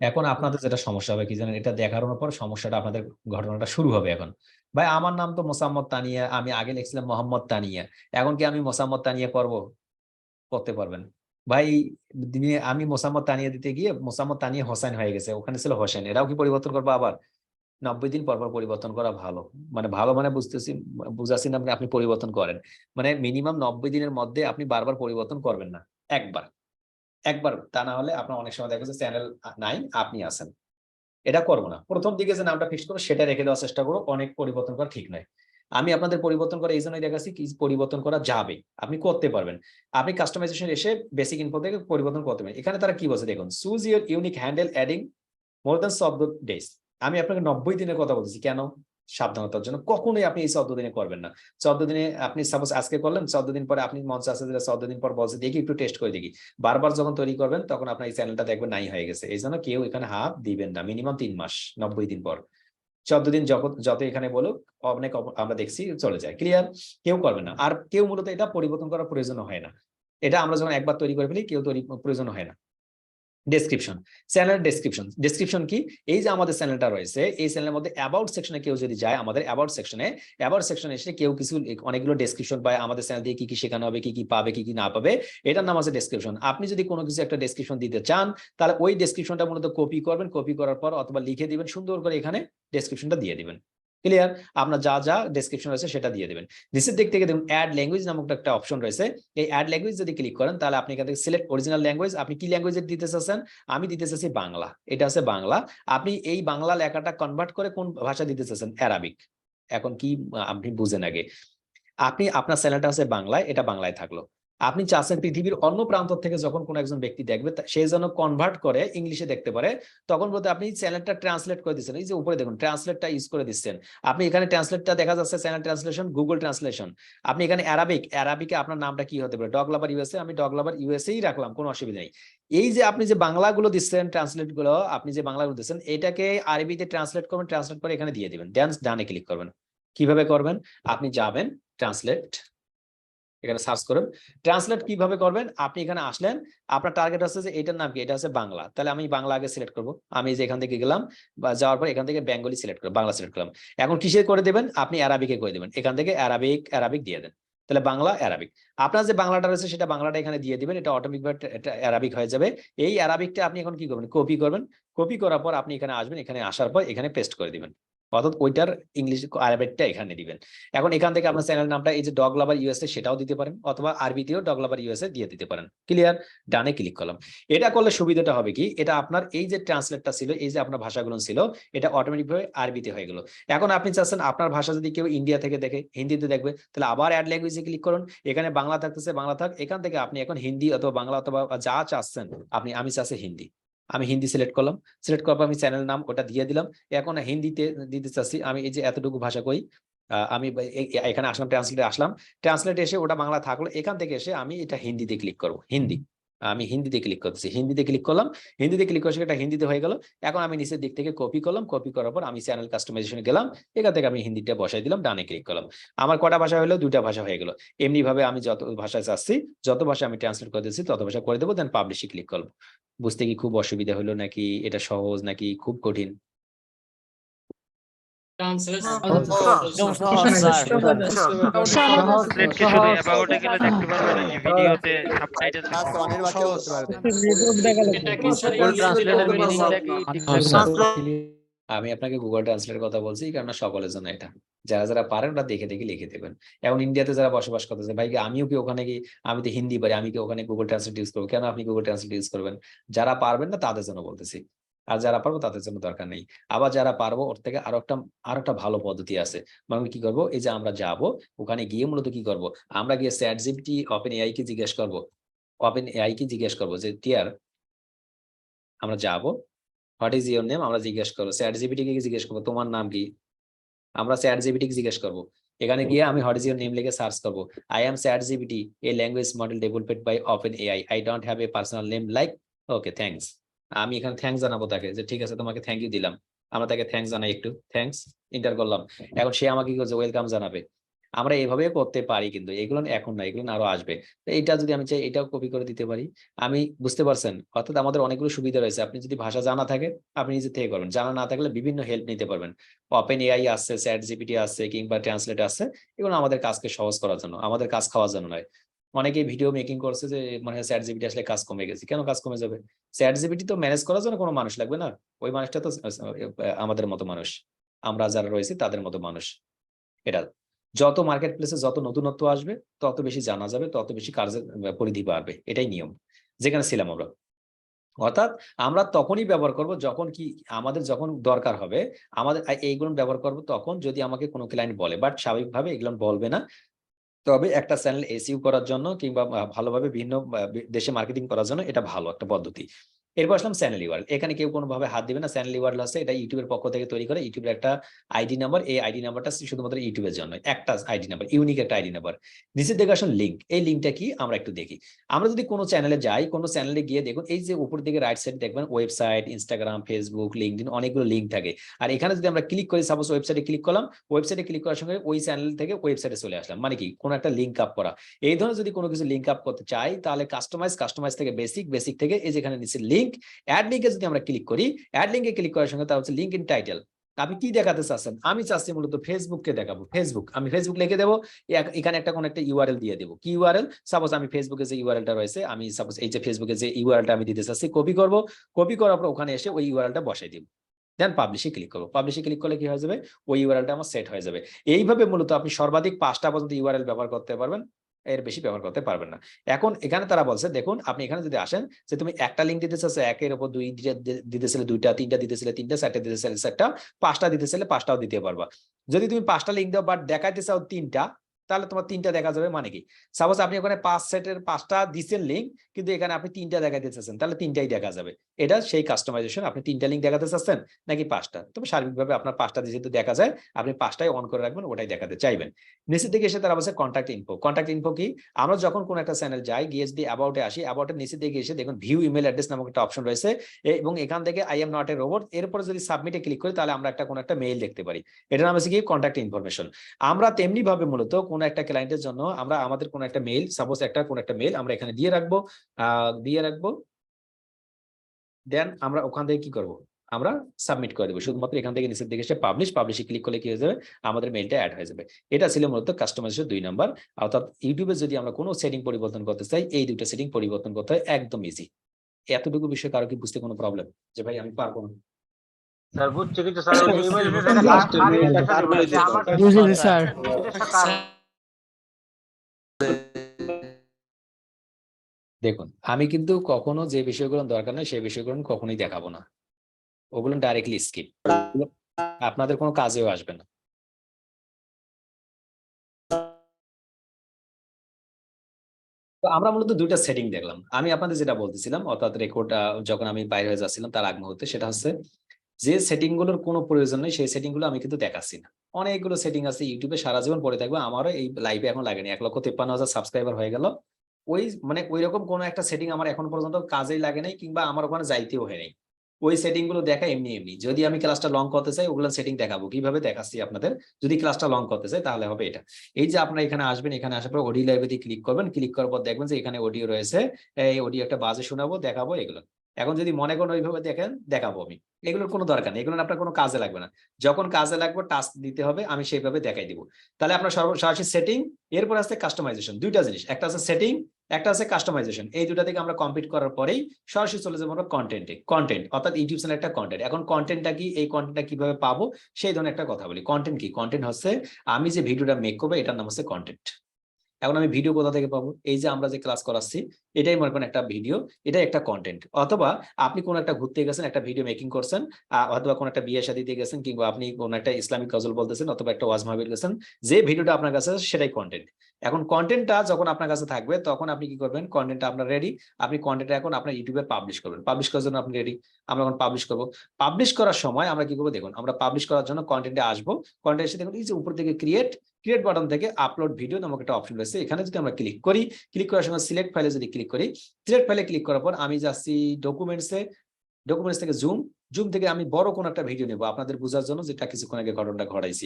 এখন আপনাদের যেটা সমস্যা হবে কি জানেন, এটা দেখানোর পর সমস্যাটা আপনাদের ঘটনাটা শুরু হবে এখন। ভাই আমার নাম তো মোসাম্মদ তানিয়া, আমি আগে লিখছিলাম মোহাম্মদ তানিয়া, এখন কি আমি মোসাম্মদ তানিয়া করতে পারবেন? ভাই আমি মোসাম্মদ তানিয়া দিতে গিয়ে মোসাম্মদ তানিয়া হোসেন হয়ে গেছে, ওখানে ছিল হোসেন, এরাও কি পরিবর্তন করবো আবার? 90 দিন পর পর পরিবর্তন করা ভালো। মানে ভালো মানে বুঝাচ্ছি না, আপনি পরিবর্তন করেন, মানে মিনিমাম 90 দিনের মধ্যে আপনি বারবার পরিবর্তন করবেন না, একবার একবার, তা না হলে আপনার অনেক সময় দেখা যাচ্ছে চ্যানেল নাই, আপনি আছেন। এটা করবো না, প্রথম দিকে যে নামটা ফিক্স করবো সেটা রেখে দেওয়ার চেষ্টা করবো, অনেক পরিবর্তন করা ঠিক নয়। আমি আপনাদের পরিবর্তন করা এই জন্যই দেখাচ্ছি কি পরিবর্তন করা যাবে, আপনি করতে পারবেন। আপনি কাস্টমাইজেশন এসে বেসিক ইনফো থেকে পরিবর্তন করতে পারেন। এখানে তারা কি বলছে দেখুন, choose your unique handle adding more than 14 days. আমি আপনাকে 90 দিনের কথা বলছি, কেন? সাবধানতার জন্য। কখনোই আপনি এই 14 দিনে করবেন না। 14 দিনে আপনি সাপোজ আজকে করলেন, 14 দিন পরে আপনি মঞ্চে আছে 14 দিন পর বলছে দেখি একটু টেস্ট করে দেখি, বারবার যখন তৈরি করবেন তখন আপনার এই চ্যানেলটা দেখবেন নাই হয়ে গেছে। এই জন্য কেউ এখানে হাত দিবেন না, মিনিমাম 3 মাস, 90 দিন পর। 14 দিন যত এখানে বলুক, অনেক আমরা দেখছি চলে যায়, ক্লিয়ার? কেউ করবে না। আর কেউ মূলত এটা পরিবর্তন করার প্রয়োজন হয় না, এটা আমরা যখন একবার তৈরি করে ফেলি কেউ প্রয়োজন হয় না। ডেসক্রিপশন, চ্যানেল ডেসক্রিপশন কি? এই যে আমাদের চ্যানেলটা রয়েছে, এই চ্যানেলের মধ্যে অ্যাবাউট সেকশনে কেউ যদি যায়, আমাদের অ্যাবাউট সেকশনে এসে কেউ কিছু অনেকগুলো ডেসক্রিপশন পায়, আমাদের চ্যানেল দিয়ে কি কি শেখানো হবে, কি কি পাবে, কি কি না পাবে, এটার নাম আছে ডেসক্রিপশন। আপনি যদি কোনো কিছু একটা ডেসক্রিপশন দিতে চান, তাহলে ওই ডেসক্রিপশনটা মূলত কপি করবেন, কপি করার পর অথবা লিখে দিবেন, সুন্দর করে এখানে ডেসক্রিপশনটা দিয়ে দিবেন, ক্লিয়ার? আপনার যা যা ডেসক্রিপশন রয়েছে সেটা দিয়ে দিবেন। নিচের দিক থেকে দেখুন অ্যাড ল্যাঙ্গুয়েজ নামক একটা অপশন রয়েছে। এই অ্যাড ল্যাঙ্গুয়েজ যদি ক্লিক করেন, তাহলে আপনি এখান থেকে সিলেক্ট অরিজিনাল ল্যাঙ্গুয়েজ, আপনি কি ল্যাঙ্গুয়েজে দিতে চাচ্ছেন? আমি দিতে চাচ্ছি বাংলা, এটা আছে বাংলা। আপনি এই বাংলা লেখাটা কনভার্ট করে কোন ভাষা দিতে চাচ্ছেন? অ্যারাবিক। এখন কি আপনি বুঝেন আগে, আপনি আপনার চ্যানেলটা আছে বাংলায়, এটা বাংলায় থাকলো। আপনি চাচ্ছেন পৃথিবীর অন্য প্রান্ত থেকে যখন কোন একজন ব্যক্তি দেখবে সে যেন কনভার্ট করে ইংলিশে দেখতে পারে, তখন বলতে আপনি চ্যানেলটা ট্রান্সলেট করে দিচ্ছেন। এই যে উপরে দেখুন ট্রান্সলেটটা ইউজ করে দিচ্ছেন, আপনি এখানে ট্রান্সলেটটা দেখা যাচ্ছে চ্যানেল ট্রান্সলেশন, গুগল ট্রান্সলেশন। আপনি এখানে অ্যারাবিকে আপনার নামটা কি হতে পারে? ডগ লাভার ইউএসএ, আমি ডগ লাভার ইউএসএই রাখলাম, কোনো অসুবিধা নেই। এই যে আপনি যে বাংলাগুলো দিচ্ছেন, ট্রান্সলেট গুলো আপনি যে বাংলাগুলো দিচ্ছেন, এটাকে আরবিতে ট্রান্সলেট করবেন, ট্রান্সলেট করে এখানে দিয়ে দিবেন, ডানে ক্লিক করবেন। কিভাবে করবেন? আপনি যাবেন ট্রান্সলেট, এখানে সার্চ করুন। ট্রান্সলেট কিভাবে করবেন? আপনি এখানে আসলেন, আপনার টার্গেট হচ্ছে যে এটার নাম কি, এটা হচ্ছে বাংলা, তাহলে আমি বাংলা আগে সিলেক্ট করব। আমি যে এখান থেকে গেলাম বা যাওয়ার পর এখান থেকে বেঙ্গলি সিলেক্ট করব, বাংলা সিলেক্ট করলাম। এখন কিসে করে দেবেন? আপনি অ্যারাবিকে করে দেবেন, এখান থেকে অ্যারাবিক দিয়ে দেন, তাহলে বাংলা অ্যারাবিক। আপনার যে বাংলাটা রয়েছে সেটা বাংলাটা এখানে দিয়ে দিবেন, এটা অটোমেটিকভাবে এটা অ্যারাবিক হয়ে যাবে। এই অ্যারাবিকটা আপনি এখন কি করবেন? কপি করবেন। কপি করার পর আপনি এখানে আসবেন, এখানে আসার পর এখানে পেস্ট করে দিবেন, অর্থাৎ ওইটার ইংলিশ অ্যারাবিকটা এখানে দিবেন। এখন এখান থেকে আপনার চ্যানেল নামটা এই যে ডগ লাভার ইউএসএ সেটাও দিতে পারেন, অথবা আরবিতেও ডগ লাভার ইউএসএ দিয়ে দিতে পারেন, ক্লিয়ার? ডানে ক্লিক করলাম। এটা করলে সুবিধাটা হবে কি, এটা আপনার এই যে ট্রান্সলেটটা ছিল, এই যে আপনার ভাষাগুলো ছিল, এটা অটোমেটিক ভাবে আরবিতে হয়ে গেল। এখন আপনি চাচ্ছেন আপনার ভাষা যদি কেউ ইন্ডিয়া থেকে দেখে, হিন্দিতে দেখবে, তাহলে আবার অ্যাড ল্যাঙ্গুয়েজে ক্লিক করুন, এখানে বাংলা থাকতেছে বাংলা থাক, এখান থেকে আপনি এখন হিন্দি অথবা বাংলা অথবা যা চাচ্ছেন আমি চাচ্ছি হিন্দি, আমি হিন্দি সিলেক্ট করলাম। সিলেক্ট করার পর আমি চ্যানেল নাম ওটা দিয়ে দিলাম। এখন হিন্দিতে দিতে চাচ্ছি, আমি এই যে এতটুকু ভাষা কই, আমি এখানে আসলাম, ট্রান্সলেট এসে ওটা বাংলা থাকলো, এখান থেকে এসে আমি এটা হিন্দিতে ক্লিক করবো, হিন্দি, আমি হিন্দিতে ক্লিক করতেছি, হিন্দিতে ক্লিক করলাম, হিন্দিতে ক্লিক করে এটা হিন্দিতে হয়ে গেল। এখন আমি নিচের দিক থেকে কপি করলাম, কপি করার পর আমি চ্যানেল কাস্টমাইজেশনে গেলাম, এখান থেকে আমি হিন্দিটা বসাই দিলাম, ডানে ক্লিক করলাম। আমার কটা ভাষা হলো? 2টা ভাষা হয়ে গেল। এমনি ভাবে আমি যত ভাষায় চাচ্ছি, যত ভাষা আমি ট্রান্সলেট করে দিচ্ছি তত ভাষা করে দেবো, দেন পাবলিশে ক্লিক করবো। বুঝতে কি খুব অসুবিধা হলো নাকি এটা সহজ নাকি খুব কঠিন? আমি আপনাকে গুগল ট্রান্সলেটের কথা বলছি কারণ সকলের জন্য এটা, যারা যারা পারেন ওরা দেখে দেখে লিখে দেবেন। এখন ইন্ডিয়াতে যারা বসবাস করতেছে, ভাই আমিও কি ওখানে কি, আমি তো হিন্দি পারি, আমি কি ওখানে গুগল ট্রান্সলেট ইউজ করবো? কেন আপনি গুগল ট্রান্সলেট ইউজ করবেন? যারা পারবেন না তাদের জন্য বলতেছি, আর যারা পারবো তাদের জন্য দরকার নেই। আবার যারা পারবো ওর থেকে আরো একটা ভালো পদ্ধতি আছে। মানে কি করবো, এই যে আমরা যাব ওখানে গিয়ে মূলত কি করব, আমরা গিয়ে চ্যাট জিপিটি ওপেন এআই কে জিজ্ঞেস করবো যে টিয়ার, আমরা যাব, হোয়াট ইজ ইউর নেম, আমরা জিজ্ঞেস করবো চ্যাট জিপিটি কে জিজ্ঞেস করবো তোমার নাম কি, আমরা চ্যাট জিপিটি কে জিজ্ঞেস করবো। এখানে গিয়ে আমি হোয়াট ইজ ইউর নেম লিখে সার্চ করবো, I am Chat GPT, a language model developed by Open AI, I don't have a personal name like, okay thanks. আমি এখানে থ্যাঙ্কস জানাবো তাকে যে ঠিক আছে তোমাকে থ্যাংক ইউ দিলাম, আমরা তাকে থ্যাঙ্কস জানাই, একটু থ্যাঙ্কস এন্টার করলাম। এখন সে আমাকে কি করছে, ওয়েলকাম জানাবে। আমরা এভাবে করতে পারি, কিন্তু এগুলো এখন না, এগুলো আরো আসবে। তো এটা যদি আমি চাই এটাও কপি করে দিতে পারি আমি, বুঝতে পারছেন? অর্থাৎ আমাদের অনেকগুলো সুবিধা রয়েছে। আপনি যদি ভাষা জানা থাকে আপনি নিজে থেকে করবেন, জানা না থাকলে বিভিন্ন হেল্প নিতে পারবেন। ওপেন এআই আছে, চ্যাট জিপিটি আছে, কিংবা ট্রান্সলেট আছে। এগুলো আমাদের কাজকে সহজ করার জন্য, আমাদের কাজ খাওয়ার জন্য নয়। অনেকেই ভিডিও মেকিং করছে যে মানে চ্যাট জিপিটি আসলে কাজ কমে গেছে। কেন কাজ কমে যাবে? চ্যাট জিপিটি তো ম্যানেজ করার জন্য কোনো মানুষ লাগবে না। ওই মানুষটা তো আমাদের মতো মানুষ, আমরা যারা রয়েছি তাদের মতো মানুষ। এটা যত মার্কেট প্লেসে যত নতুনত্ব আসবে তত বেশি জানা যাবে, তত বেশি কার্যের পরিধি বাড়বে। এটাই নিয়ম, যেখানে ছিলাম আমরা। অর্থাৎ আমরা তখনই ব্যবহার করব যখন কি আমাদের যখন দরকার হবে। আমাদের এইগুলো ব্যবহার করব তখন যদি আমাকে কোনো ক্লায়েন্ট বলে, বাট স্বাভাবিকভাবে এগুলো বলবে না। তবে একটা চ্যানেল এসইও করার জন্য কিংবা ভালোভাবে বিভিন্ন দেশে মার্কেটিং করার জন্য এটা ভালো একটা পদ্ধতি। এরপর আসলাম চ্যানেল ইউআরএল। এখানে কেউ কোনোভাবে হাত দিবে না। চ্যানেল ইউআরএল আছে, এটা ইউটিউবের পক্ষ থেকে তৈরি করে। ইউটিউবের একটা আইডি নাম্বার, এই আইডি নাম্বারটা শুধুমাত্র ইউটিউবের জন্য একটা আইডি নাম্বার, ইউনিক একটা আইডি নাম্বার। নিচের দিকে আসুন লিঙ্ক। এই লিঙ্কটা কি আমরা একটু দেখি। আমরা যদি কোনো চ্যানেলে যাই, কোনো চ্যানেলে গিয়ে দেখুন এই যে উপর দিকে রাইট সাইড দেখবেন ওয়েবসাইট, ইনস্টাগ্রাম, ফেসবুক, লিঙ্কডইন, অনেকগুলো লিঙ্ক থাকে। আর এখানে যদি আমরা ক্লিক করি, সাপোজ ওয়েবসাইটে ক্লিক করলাম, ওয়েবসাইটে ক্লিক করার সঙ্গে ওই চ্যানেল থেকে ওয়েবসাইটে চলে আসলাম, মানে কি কোনো একটা লিঙ্ক আপ করা। এই ধরনের যদি কোনো কিছু লিঙ্ক আপ করতে চাই তাহলে কাস্টমাইজ থেকে বেসিক থেকে এই যেখানে নিচে লিঙ্ক, অ্যাড লিঙ্কে যদি আমরা ক্লিক করি, অ্যাড লিঙ্কে ক্লিক করার সঙ্গে তার হচ্ছে লিঙ্ক ইন টাইটেল। আপনি কি দেখাতে চাচ্ছেন? আমি চাচ্ছি মূলত ফেসবুককে দেখাবো। ফেসবুক, আমি ফেসবুক লিখে দেবো, এখানে একটা কোনো একটা ইউআরএল দিয়ে দেবো। কি ইউআরএল? সাপোজ আমি ফেসবুকে যে ইউআরএলটা রয়েছে, আমি সাপোজ এই যে ফেসবুকে যে ইউআরএলটা আমি দিতে চাচ্ছি কপি করব। কপি করার পর ওখানে এসে ওই ইউআরএলটা বসাই দিব। দেন পাবলিশে ক্লিক করবো। পাবলিশে ক্লিক করলে কি হয়ে যাবে? ওই ইউআরএলটা আমার সেট হয়ে যাবে। এইভাবে মূলত আপনি সর্বাধিক 5টা পর্যন্ত ইউআরএল ব্যবহার করতে পারবেন, এর বেশি ব্যবহার করতে পারবেন না। এখন এখানে তারা বলছে দেখুন, আপনি এখানে যদি আসেন যে তুমি একটা লিঙ্ক দিতে চাচ্ছ, একের উপর দুই দিতেছিলে দুইটা, তিনটা দিতেছিলে তিনটা, চারটা দিতেছিলে চারটা, 5টা দিতেছিলে 5টাও দিতে পারবা। যদি তুমি 5টা লিঙ্ক দাও বাট দেখাইতে চাও 3টা, তাহলে তোমার 3টা দেখা যাবে। মানে কি, সাপোজ আপনি ওখানে 5 সেটের 5টা দিচ্ছেন লিঙ্ক, কিন্তু এখানে আপনি 3টা দেখাতে চাচ্ছেন, তাহলে 3টাই দেখা যাবে। এটা সেই কাস্টমাইজেশন। আপনি 3টা লিঙ্ক দেখাতে চাচ্ছেন নাকি 5টা? তবে সার্বিকভাবে আপনার 5টা যেহেতু দেখা যায়, আপনি 5টাই অন করে রাখবেন, ওটাই দেখাতে চাইবেন। নিচের দিকে এসে তারা বলছে কন্ট্যাক্ট ইনফো। কন্ট্যাক্ট ইনফো কি? আমরা যখন কোন একটা চ্যানেল যাই, গিয়ে যদি অ্যাবাউটে আসি, অ্যাবাউটের নিচের দিকে এসে দেখুন ভিউ ইমেল অ্যাড্রেস নামক একটা অপশন রয়েছে, এবং এখান থেকে I am not a robot, এরপরে যদি সাবমিটে ক্লিক করি তাহলে আমরা কোনো একটা মেইল দেখতে পারি। এটার নাম হচ্ছে কি? Contact information. আমরা তেমনি ভাবে মূলত কোন একটা ক্লায়েন্টের জন্য আমরা আমাদের কোন একটা মেইল, সাপোজ কোন একটা মেইল আমরা এখানে দিয়ে রাখবো। দেন আমরা ওখান থেকে কি করব? আমরা সাবমিট করে দেবো। শুধুমাত্র এখান থেকে নিচের দিকে এসে পাবলিশে ক্লিক করলে কি হয়ে যাবে? আমাদের মেইলটা অ্যাড হয়ে যাবে। এটা ছিল মূলত কাস্টমাইজেশন 2 নাম্বার। অর্থাৎ ইউটিউবে যদি আমরা কোনো সেটিং পরিবর্তন করতে চাই, এই দুটো সেটিং পরিবর্তন করতে হয়, একদম ইজি। এতটুকু বিষয় কারো কি বুঝতে কোনো প্রবলেম যে ভাই আমি পারবো না? স্যার বুঝছি, কিন্তু স্যার ওই ইমেল বুঝেছি স্যার। দেখুন, আমি কিন্তু কখনো যে বিষয়গুলো দরকার নেই সেই বিষয়গুলো কখনোই দেখাবো না। ওগুলো ডাইরেক্টলি স্কিপ, আপনাদের কোনো কাজেও আসবে না। তো আমরা মূলত 2টা সেটিং দেখলাম। আমি আপনাদের যেটা বলতেছিলাম, অর্থাৎ রেকর্ড যখন আমি বাইরে হয়ে যাচ্ছিলাম তার আগ মুহূর্তে, সেটা হচ্ছে যে সেটিং গুলোর কোনো প্রয়োজন নেই সেই সেটিং গুলো আমি কিন্তু দেখাচ্ছি না। অনেকগুলো সেটিং আছে ইউটিউবে, সারা জীবন পড়ে থাকবে। আমারও এই লাইভে এখন লাগেনি, 1,53,000 সাবস্ক্রাইবার হয়ে গেল। ওই রকম কোনো একটা সেটিং আমার এখন পর্যন্ত কাজেই লাগে নাই, কিংবা আমার ওখানে যাইতেও হয় নাই। ওই সেটিং গুলো দেখা এমনি। যদি আমি ক্লাসটা লং করতে চাই, ওগুলো সেটিং দেখাবো, কিভাবে দেখাচ্ছি আপনাদের। যদি ক্লাসটা লং করতে চাই তাহলে হবে এটা। এই যে আপনারা এখানে আসবেন, এখানে আসার পর অডিও লাইব্রেরি ক্লিক করবেন। ক্লিক করার পর দেখবেন যে এখানে অডিও রয়েছে। এই অডিও একটা বাজে শোনাবো, দেখাবো এগুলো। এখন যদি মনে করেন ওইভাবে দেখেন, দেখাবো আমি। এগুলোর কোনো দরকার নেই, এগুলো আপনার কোনো কাজে লাগবে না। যখন কাজে লাগবে টাস্ক দিতে হবে, আমি সেইভাবে দেখাই দিব। তাহলে আপনার সরাসরি সেটিং, এরপর আসছে কাস্টমাইজেশন। 2টা জিনিস, একটা আছে সেটিং, একটা আছে কাস্টমাইজেশন। এই 2টা থেকে আমরা কমপ্লিট করার পরেই সরাসরি চলে যাবো আমরা কন্টেন্ট, অর্থাৎ ইউটিউব চ্যানেল একটা কন্টেন্ট। এখন কন্টেন্টটা কি, এই কন্টেন্টটা কিভাবে পাবো সেই ধরনের একটা কথা বলি। কন্টেন্ট কি? কন্টেন্ট হচ্ছে আমি যে ভিডিওটা মেক করবো, এটার নাম হচ্ছে কন্টেন্ট। এখন আমি ভিডিও কোথা থেকে পাবো? এই যে আমরা যে ক্লাস করাচ্ছি, এটাই মনে করেন একটা ভিডিও, এটাই একটা কন্টেন্ট। অথবা আপনি কোন একটা ঘুরতে গেছেন, একটা ভিডিও মেকিং করছেন, অথবা কোন একটা বিয়ে শাদীতে গেছেন, কিংবা আপনি কোন একটা ইসলামিক গজল বলতেছেন, অথবা একটা ওয়াজ মাহফিল গেছেন, যে ভিডিওটা আপনার কাছে আছে সেটাই কন্টেন্ট। এখন কন্টেন্টটা যখন আপনার কাছে থাকবে তখন আপনি কি করবেন? কন্টেন্টটা আপনার রেডি, আপনি কন্টেন্টটা এখন আপনার ইউটিউবে পাবলিশ করবেন। পাবলিশ করার জন্য আপনি রেডি, আমরা এখন পাবলিশ করবো। পাবলিশ করার সময় আমরা কি করবো দেখুন, আমরা পাবলিশ করার জন্য কন্টেন্টে আসবো। কন্টেন্ট এসে দেখুন এই যে উপর থেকে ক্রিয়েট বাটন থেকে আপলোড ভিডিও নামক একটা অপশন রয়েছে। এখানে যদি আমরা ক্লিক করি, ক্লিক করার সময় সিলেক্ট ফাইলে যদি ক্লিক করি, সিলেক্ট ফাইলে ক্লিক করার পর আমি যাচ্ছি ডকুমেন্টস থেকে জুম থেকে আমি বড় কোন একটা ভিডিও নেব আপনাদের বোঝার জন্য, যেটা কিছুক্ষণ আগে ঘটনাটা ঘটাইছি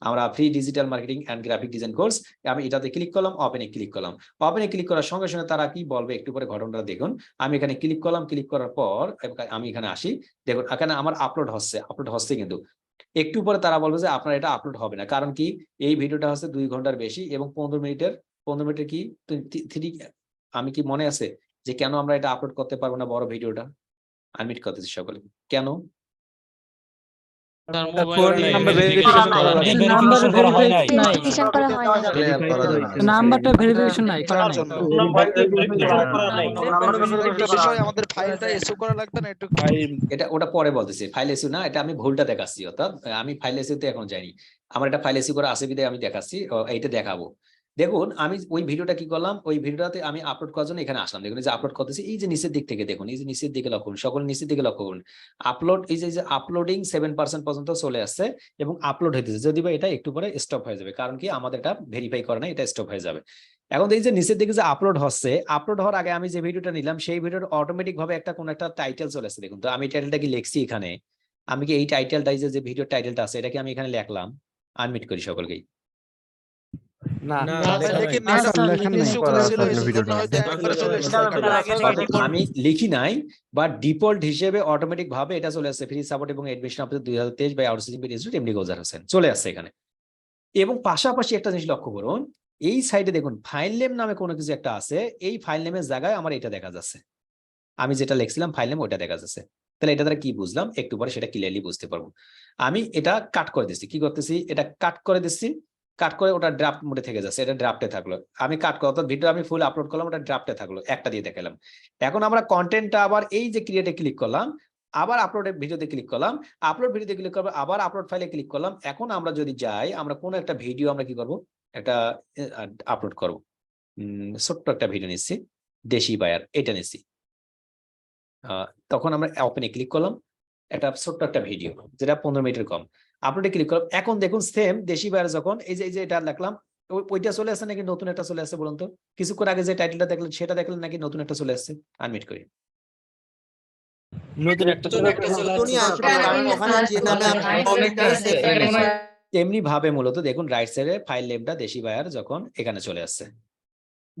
আমরা free digital marketing and graphic design course. আমি এটাতে ক্লিক করলাম, ওপেনে ক্লিক করলাম। ওপেনে ক্লিক করার সঙ্গে সঙ্গে তারা কি বলবে একটু পরে ঘটনাটা দেখুন। আমি এখানে ক্লিক করলাম, ক্লিক করার পর আমি এখানে আসি, দেখুন এখানে আমার আপলোড হচ্ছে কিন্তু একটু পরে তারা বলবে যে আপনার এটা আপলোড হবে না। কারণ কি, এই ভিডিওটা হচ্ছে 2 ঘন্টার বেশি এবং 15 মিনিটের কি 3। আমি কি মনে আছে যে কেন আমরা এটা আপলোড করতে পারবো না বড় ভিডিওটা? আনমিট করতেছি সকলে, কেন? নাম্বারটা ভেরিফিকেশন নাই করা নাই। আমাদের ফাইলটা এসও করা লাগবে না একটু? এটা ওটা পরে বলতেছি, ফাইল এসিউ না, এটা আমি ভুলটা দেখাচ্ছি। অর্থাৎ আমি ফাইল এসিউতে এখন যাইনি, আমার এটা ফাইল এসিউ করা আছে বিধায় আমি দেখাচ্ছি, এইটা দেখাবো। দেখুন আমি ওই ভিডিওটা কি করলাম, ওই ভিডিওটাতে আমি আপলোড করার জন্য এখানে আসলাম। দেখুন এই যে আপলোড করতেছি, এই যে নিচের দিক থেকে দেখুন, এই যে নিচের দিকে লক্ষ্য করুন, সকল নিচের দিকে লক্ষ্য করুন। আপলোড এই যে আপলোডিং 7% পর্যন্ত চলে আসছে এবং আপলোড হইতেছে। যদি বা এটা একটু পরে স্টপ হয়ে যাবে, কারণ কি আমাদের এটা ভেরিফাই করে না, এটা স্টপ হয়ে যাবে। এখন এই যে নিচের দিকে যে আপলোড হচ্ছে, আপলোড হওয়ার আগে আমি যে ভিডিওটা নিলাম সেই ভিডিওর অটোমেটিক ভাবে একটা কোন একটা টাইটেল চলে আসছে। দেখুন তো আমি টাইটেলটা কি লিখছি এখানে, আমি কি এই টাইটেলটা যে ভিডিও টাইটেলটা আছে এটা কি আমি এখানে লিখলাম? আনমিট করি সকলকেই। আমি লিখি নাই, বা ডিফল্ট হিসেবে অটোমেটিক ভাবে এটা চলে আসছে, ফ্রি সাপোর্ট এবং এডমিশন আপনাদের 2023 বাই আউটসোর্সিং ইনস্টিটিউট এমডি গোজার হোসেন চলে আসছে এখানে। এবং পাশাপাশি একটা জিনিস লক্ষ্য করুন, এই সাইডে দেখুন ফাইল নেম নামে কোনো কিছু একটা আছে, এই ফাইল নেমের জায়গায় আমার এটা দেখা যাচ্ছে, আমি যেটা লিখছিলাম ফাইল নেম ওইটা দেখা যাচ্ছে। তাহলে এটা দ্বারা কি বুঝলাম একটু পরে সেটা ক্লিয়ারলি বুঝতে পারবো। আমি এটা কাট করে দিচ্ছি, কি করতেছি, এটা কাট করে দিচ্ছি, কাট করে ওটা ড্রাফট মোডে থেকে যাচ্ছে, এটা ড্রাফটে থাকলো। আমি কাট করে অর্থাৎ ভিডিও আমি ফুল আপলোড করলাম, ওটা ড্রাফটে থাকলো, একটা দিয়ে দেখালাম। এখন আমরা কন্টেন্টটা আবার এই যে ক্রিয়েটে ক্লিক করলাম, আবার আপলোড ভিডিওতে ক্লিক করলাম, আপলোড ভিডিওতে ক্লিক করবো, আবার আপলোড ফাইলে ক্লিক করলাম। এখন আমরা যদি যাই, আমরা কোনো একটা ভিডিও আমরা কি করব, একটা আপলোড করব। ছোট্ট একটা ভিডিও নিচ্ছি, দেশি বায়ার, এটা নিচ্ছি। তখন আমরা ওপেনে ক্লিক করলাম, একটা ছোট্ট একটা ভিডিও যেটা 15 মিনিটের কম, আপলোডে ক্লিক করলাম। এখন দেখুন সেম দেশি বায়ার যখন এই যে এটা লিখলাম, ওইটা চলে আসছে নাকি নতুন একটা চলে আসছে বলুন তো? কিছুক্ষণ আগে যে টাইটেলটা দেখলেন সেটা দেখলেন নাকি নতুন একটা চলে আসছে? আনমিট করি। নতুন একটা তেমনি ভাবে মূলত দেখুন রাইট সাইডে ফাইল নেমটা দেশি বায়ার যখন এখানে চলে আসছে,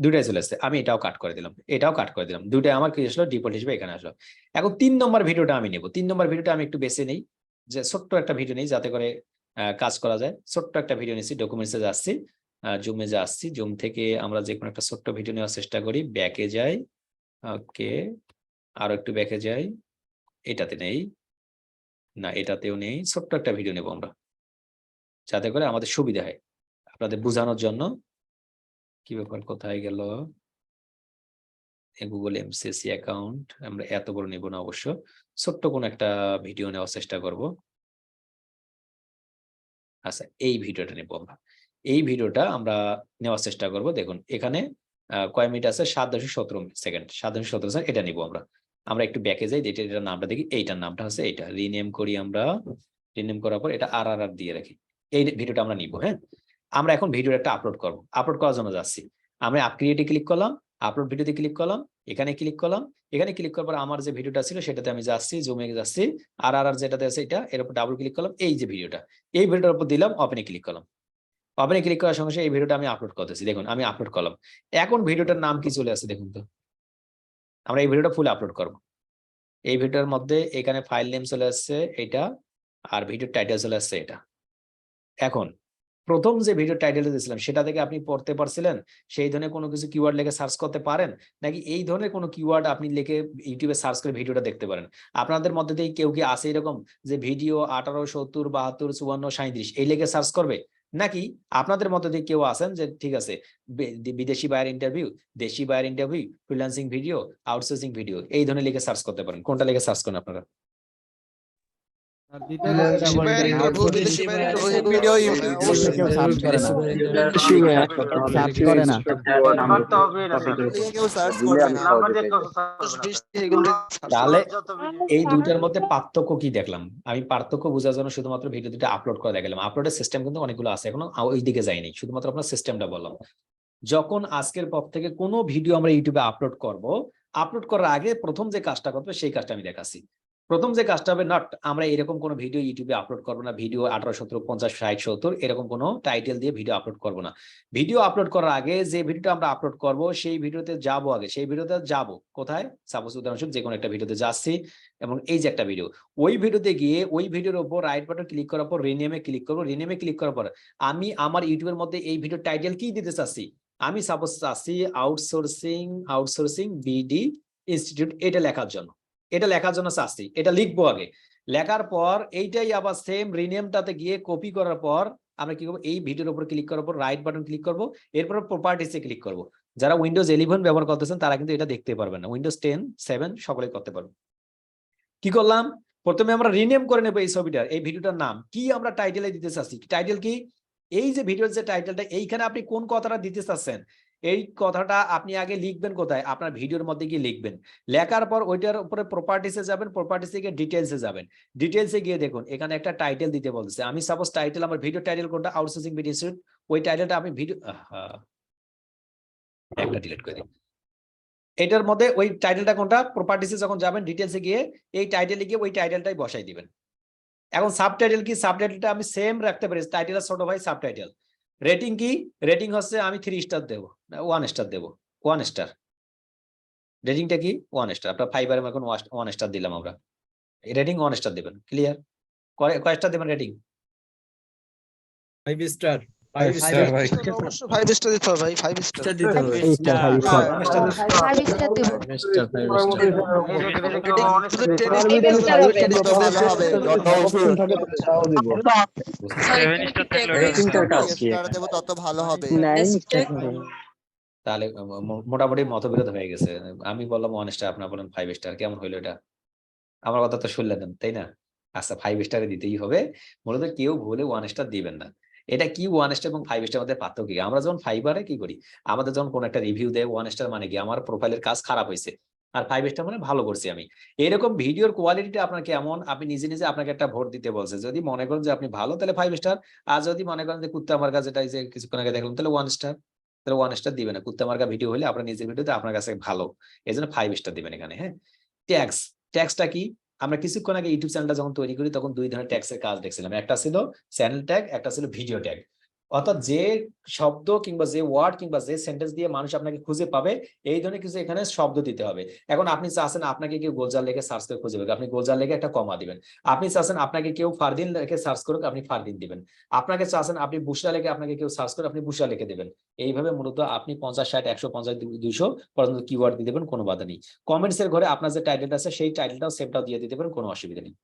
দুটাই চলে আসছে। আমি এটাও কাট করে দিলাম, এটাও কাট করে দিলাম, দুটাই আমার কি আসলো ডিফল্ট হিসেবে এখানে আসলো। এখন 3 নম্বর ভিডিওটা আমি নেব। 3 নম্বর ভিডিওটা আমি একটু বেছে নেই, যে ছোট্ট একটা ভিডিও নেই যাতে করে কাজ করা যায়। ছোট্ট একটা ভিডিও নিচ্ছি, ডকুমেন্টসে যাচ্ছি, জুমে যাচ্ছি, জুম থেকে আমরা যে কোনো একটা ছোট্ট ভিডিও নেওয়ার চেষ্টা করি, ব্যাকে যাই, ওকে আরো একটু ব্যাকে যাই, এটাতে নেই না, এটাতেও নেই, ছোট্ট একটা ভিডিও নেব আমরা যাতে করে আমাদের সুবিধা হয় আপনাদের বোঝানোর জন্য। কি ব্যাপার, কোথায় গেল গুগল এমসিসি অ্যাকাউন্ট? আমরা এত বড় নেব না অবশ্য, ছোট্ট কোন একটা ভিডিও নেওয়ার চেষ্টা করব। আচ্ছা এই ভিডিওটা নেব আমরা, এই ভিডিওটা আমরা নেওয়ার চেষ্টা করব। দেখুন এখানে কয় মিনিট আছে, 7.17 সেকেন্ড, 7.17 সেকেন্ড, এটা নিব আমরা। আমরা একটু ব্যাকে যাই, এটার নামটা দেখি, এইটার নামটা হচ্ছে এইটা, রিনেম করি আমরা। রিনেম করার পর এটা আর দিয়ে রাখি, এই ভিডিওটা আমরা নিব। হ্যাঁ, আমরা এখন ভিডিওটা একটা আপলোড করব, আপলোড করার জন্য যাচ্ছি, আমরা আপ ক্রিয়েটে ক্লিক করলাম, আপলোড ভিডিওতে ক্লিক করলাম, এখানে ক্লিক করলাম, এখানে ক্লিক করার পর আমার যে ভিডিওটা ছিল সেটাতে আমি যাচ্ছি, জুমে যাচ্ছি, আর যেটাতে আছে এটা, এর উপর ডাবল ক্লিক করলাম, এই যে ভিডিওটা, এই ভিডিওটার উপর দিলাম, ওপেনে ক্লিক করলাম। ওপেনে ক্লিক করার সঙ্গে সঙ্গে এই ভিডিওটা আমি আপলোড করতেছি, দেখুন আমি আপলোড করলাম। এখন ভিডিওটার নাম কি চলে আসছে দেখুন তো, আমরা এই ভিডিওটা ফুল আপলোড করব। এই ভিডিওর মধ্যে এখানে ফাইল নেম চলে আসছে এটা, আর ভিডিও টাইটেল চলে আসছে এটা। এখন প্রথম যে ভিডিও টাইটেলটা দিয়েছিলাম সেটা থেকে আপনি পড়তে পারছিলেন সেই ধরনের কোনো কিছু কিওয়ার্ড লিখে সার্চ করতে পারেন, নাকি এই ধরনের কোনো কিওয়ার্ড আপনি লিখে ইউটিউবে সার্চ করে ভিডিওটা দেখতে পারেন? আপনাদের মধ্যে থেকে কেউ কি আছে এরকম যে ভিডিও 18, 70, 72, 54, 37 এই লিখে সার্চ করবে? নাকি আপনাদের মধ্যে থেকে কেউ আছেন যে ঠিক আছে বিদেশি বায়ার ইন্টারভিউ, দেশি buyer interview, freelancing video, outsourcing video, এই ধরনের লিখে সার্চ করতে পারেন? কোনটা লিখে সার্চ করেন আপনারা? তাহলে এই দুইটার মধ্যে পার্থক্য কি দেখলাম? আমি পার্থক্য বোঝার জন্য শুধুমাত্র ভিডিও দুটো আপলোড করে দেখালাম। আপলোডের সিস্টেম কিন্তু অনেকগুলো আছে, এখনো ওই দিকে যায়নি, শুধুমাত্র আপনার সিস্টেমটা বললাম। যখন আজকের পর থেকে কোনো ভিডিও আমরা ইউটিউবে আপলোড করব, আপলোড করার আগে প্রথম যে কাজটা করতে সেই কাজটা আমি দেখাচ্ছি। প্রথম যে কাজটা হবে, নট আমরা এরকম কোনো ভিডিও ইউটিউবে আপলোড করবো না, ভিডিও 18, 17, 50, 60, 70 এরকম কোনো টাইটেল দিয়ে ভিডিও আপলোড করবো না। ভিডিও আপলোড করার আগে যে ভিডিওটা আমরা আপলোড করব সেই ভিডিওতে যাবো, আগে সেই ভিডিওতে যাব কোথায়, সাপোজ উদাহরণস্বরূপ যে কোনো একটা ভিডিওতে যাচ্ছি এবং এই যে একটা ভিডিও, ওই ভিডিওতে গিয়ে ওই ভিডিওর উপর রাইট বাটন ক্লিক করার পর রিনেমে ক্লিক করবো। রিনেমে ক্লিক করার পর আমি আমার ইউটিউবের মধ্যে এই ভিডিও টাইটেল কি দিতে চাচ্ছি, আমি সাপোজ চাচ্ছি আউটসোর্সিং বিডি ইনস্টিটিউট, এটা লেখার জন্য, এটা লেখার জন্য চাচ্ছি, এটা লিখবো আগে। লেখার পর এইটাই আবার সেম রিনেমটাতে গিয়ে কপি করার পর আমরা কি করবো, এই ভিডিওর উপর ক্লিক করার পর রাইট বাটন ক্লিক করবো, এরপর প্রপার্টিসে ক্লিক করবো। যারা উইন্ডোজ 11 ব্যবহার করতেছেন তারা কিন্তু এটা দেখতে পারবেন না, উইন্ডোজ 10, 7 সকলে করতে পারবেন। কি করলাম, প্রথমে আমরা রিনেম করে নেবো এই ছবিটার, এই ভিডিওটার নাম কি আমরা টাইটেলে দিতে চাচ্ছি, টাইটেল কি, এই যে ভিডিওর যে টাইটেলটা, এইখানে আপনি কোন কথাটা দিতে চাচ্ছেন, এই কথাটা আপনি আগে লিখবেন কোথায়, আপনার ভিডিওর মধ্যে গিয়ে লিখবেন। লেখার পর ওইটার উপরে প্রপার্টিসে যাবেন, প্রপার্টিসে গিয়ে ডিটেলসে যাবেন। ডিটেলসে গিয়ে দেখুন এখানে একটা টাইটেল দিতে বলছে, আমি সাপোজ টাইটেল, আমার ভিডিও টাইটেল কোনটা, আউটসোর্সিং ভিডিও ইনস্টিটিউট, ওই টাইটেলটা আমি ভিডিও একটা ডিলিট করে দিই। এটার মধ্যে ওই টাইটেলটা কোনটা, প্রপার্টিসে যখন যাবেন ডিটেলসে গিয়ে এই টাইটেলে গিয়ে ওই টাইটেলটাই বসাই দিবেন। এখন সাবটাইটেল কি, সাবটাইটেলটা আমি সেম রাখতে পারি, টাইটেলের ছোট ভাই সাবটাইটেল। রেটিং কি, রেটিং হচ্ছে আমি 3 স্টার দেবো, 1 স্টার দেবো, 1 স্টার। রেটিংটা কি 1 স্টার, আপনার ফাইবারে এখন 1 স্টার দিলাম আমরা, রেটিং 1 স্টার দেবেন। ক্লিয়ার, কয় স্টার দেবেন রেটিং? 5 স্টার। 5 স্টার ভাই। অবশ্যই 5 স্টার দিতে হবে ভাই, 5 স্টার দিতে হবে। 5 স্টার দেব। তত ভালো হবে। তাহলে মোটামুটি মতবিরোধ হয়ে গেছে, আমি বললাম 1 স্টার, আপনারা বলেন 5 স্টার, কেমন হইলো এটা? আমার কথা তো শুনলেন তাই না? আচ্ছা 5 স্টারে দিতেই হবে, মূলত কেউ ভুলে 1 স্টার দিবেন না। এটা কি 1 স্টার এবং 5 স্টার মধ্যে পার্থক্য কি? আমরা যখন ফাইবারে কি করি, আমাদের যখন কোন একটা রিভিউ দেয় 1 স্টার মানে কি আমার প্রোফাইলের কাজ খারাপ হয়েছে, আর 5 স্টার মানে ভালো করছি আমি। এরকম ভিডিওর কোয়ালিটিটা আপনার কেমন, আপনি নিজে নিজে আপনাকে একটা ভোট দিতে বলছে, যদি মনে করেন যে আপনি ভালো তাহলে 5 স্টার, আর যদি মনে করেন যে কুত্তা আমার কাছে, যেটা যে কিছুক্ষণ আগে দেখলাম, তাহলে 1 স্টার, তাহলে 1 স্টার দিবেন না। কুত্তা মার্কা ভিডিও হলে আপনার নিজের ভিডিওতে আপনার কাছে ভালো, এই জন্য 5 স্টার দিবেন এখানে। হ্যাঁ, ট্যাক্স, ট্যাক্সটা কি, আমরা কিছুক্ষণ আগে ইউটিউব চ্যানেলটা যখন তৈরি করি তখন 2 ধরনের ট্যাক্সের কাজ দেখছিলাম, একটা ছিল চ্যানেল ট্যাগ, একটা ছিল ভিডিও ট্যাগ। অর্থাৎ যে শব্দ কিংবা যে ওয়ার্ড কিংবা যে সেন্টেন্স দিয়ে মানুষ আপনাকে খুঁজে পাবে, এই ধরনের কিছু এখানে শব্দ দিতে হবে। এখন আপনি চাচ্ছেন আপনাকে কেউ গোলজার লেগে সার্চ করে খুঁজে পাবে, আপনি গোলজার লেগে একটা কমা দিবেন। আপনি চাচ্ছেন আপনাকে কেউ ফারদিন লেগে সার্চ করুক, আপনি ফারদিন দিবেন। আপনাকে চাচ্ছেন আপনি বুশরা লেগে আপনাকে কেউ সার্চ করে, আপনি বুশরা লিখে দেবেন। এইভাবে মূলত আপনি 50, 60, 150, 200 পর্যন্ত কিওয়ার্ড দিয়ে দেবেন, কোনো বাধা নেই। কমেন্টস এর ঘরে আপনার যে টাইটেলটা আছে সেই টাইটেলটাও সেভটাও দিয়ে দিতে পারেন, কোনো অসুবিধা নেই।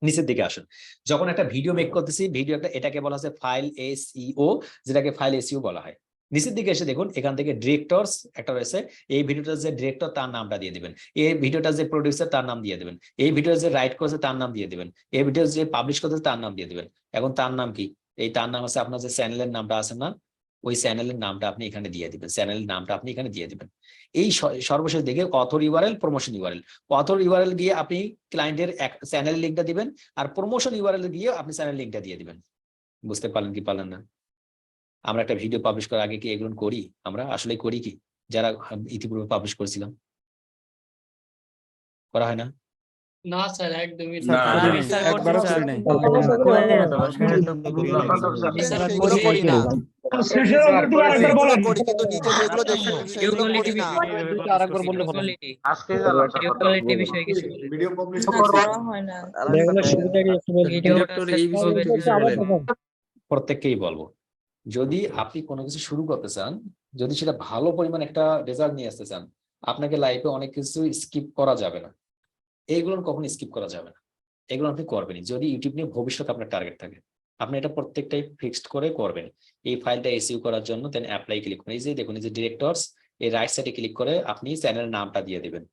নিচের দিকে আসুন, যখন একটা ভিডিও মেক করতেছি, ভিডিও এটাকে বলা হচ্ছে ফাইল এসইও, যেটাকে ফাইল এসইও বলা হয়। নিচের দিকে এসে দেখুন এখান থেকে ডিরেক্টরস একটা রয়েছে, এই ভিডিওটার যে ডিরেক্টর তার নামটা দিয়ে দিবেন, এই ভিডিওটার যে প্রোডিউসার তার নাম দিয়ে দিবেন, এই ভিডিও যে রাইট করেছে তার নাম দিয়ে দিবেন, এই ভিডিও যে পাবলিশ করতেছে তার নাম দিয়ে দিবেন। এখন তার নাম কি, এই তার নাম আছে আপনার যে চ্যানেলের নামটা আছে না, ওই চ্যানেলের নামটা আপনি এখানে দিয়ে দিবেন, চ্যানেলের নামটা আপনি এখানে দিয়ে দিবেন। এই সর্বশেষ দেখে author URL, promotion URL, author URL দিয়ে আপনি ক্লায়েন্টের চ্যানেলের লিঙ্কটা দিবেন, আর প্রমোশন ইউআরএল দিয়ে আপনি চ্যানেল লিঙ্কটা দিয়ে দিবেন। বুঝতে পারলেন কি পারলেন না? আমরা একটা ভিডিও পাবলিশ করার আগে কি এগুলো করি? আমরা আসলে করি কি, যারা ইতিপূর্বে পাবলিশ করেছিলাম? করা হয় না? না স্যার, একদমই না, একবারও করি নাই। সেগুলো করি না, করি কিন্তু নিচে যেগুলো দেখছেন সেগুলো করি না। আরেকবার বললে ভালো। আজকে জানলাম স্যার ভিডিও কোয়ালিটি বিষয়ে কিছু বলেন। ভিডিও পাবলিশ হয় না। প্রত্যেককেই বলবো, যদি আপনি কোনো কিছু শুরু করতে চান, যদি সেটা ভালো পরিমাণ একটা রেজাল্ট নিয়ে আসতে চান, আপনাকে লাইফে অনেক কিছু স্কিপ করা যাবে না, এইগুলো কখনো স্কিপ করা যাবে না, এগুলো আপনি করবেনই। যদি ইউটিউব নিয়ে ভবিষ্যতে আপনার টার্গেট থাকে, আপনি এটা প্রত্যেকটাই ফিক্সড করে করবেন। এই ফাইলটা এসইউ করার জন্য দেন অ্যাপ্লাই ক্লিক করুন, এই যে দেখুন এই যে ডিরেক্টরস, এই রাইট সাইডে ক্লিক করে আপনি চ্যানেলের নামটা দিয়ে দিবেন।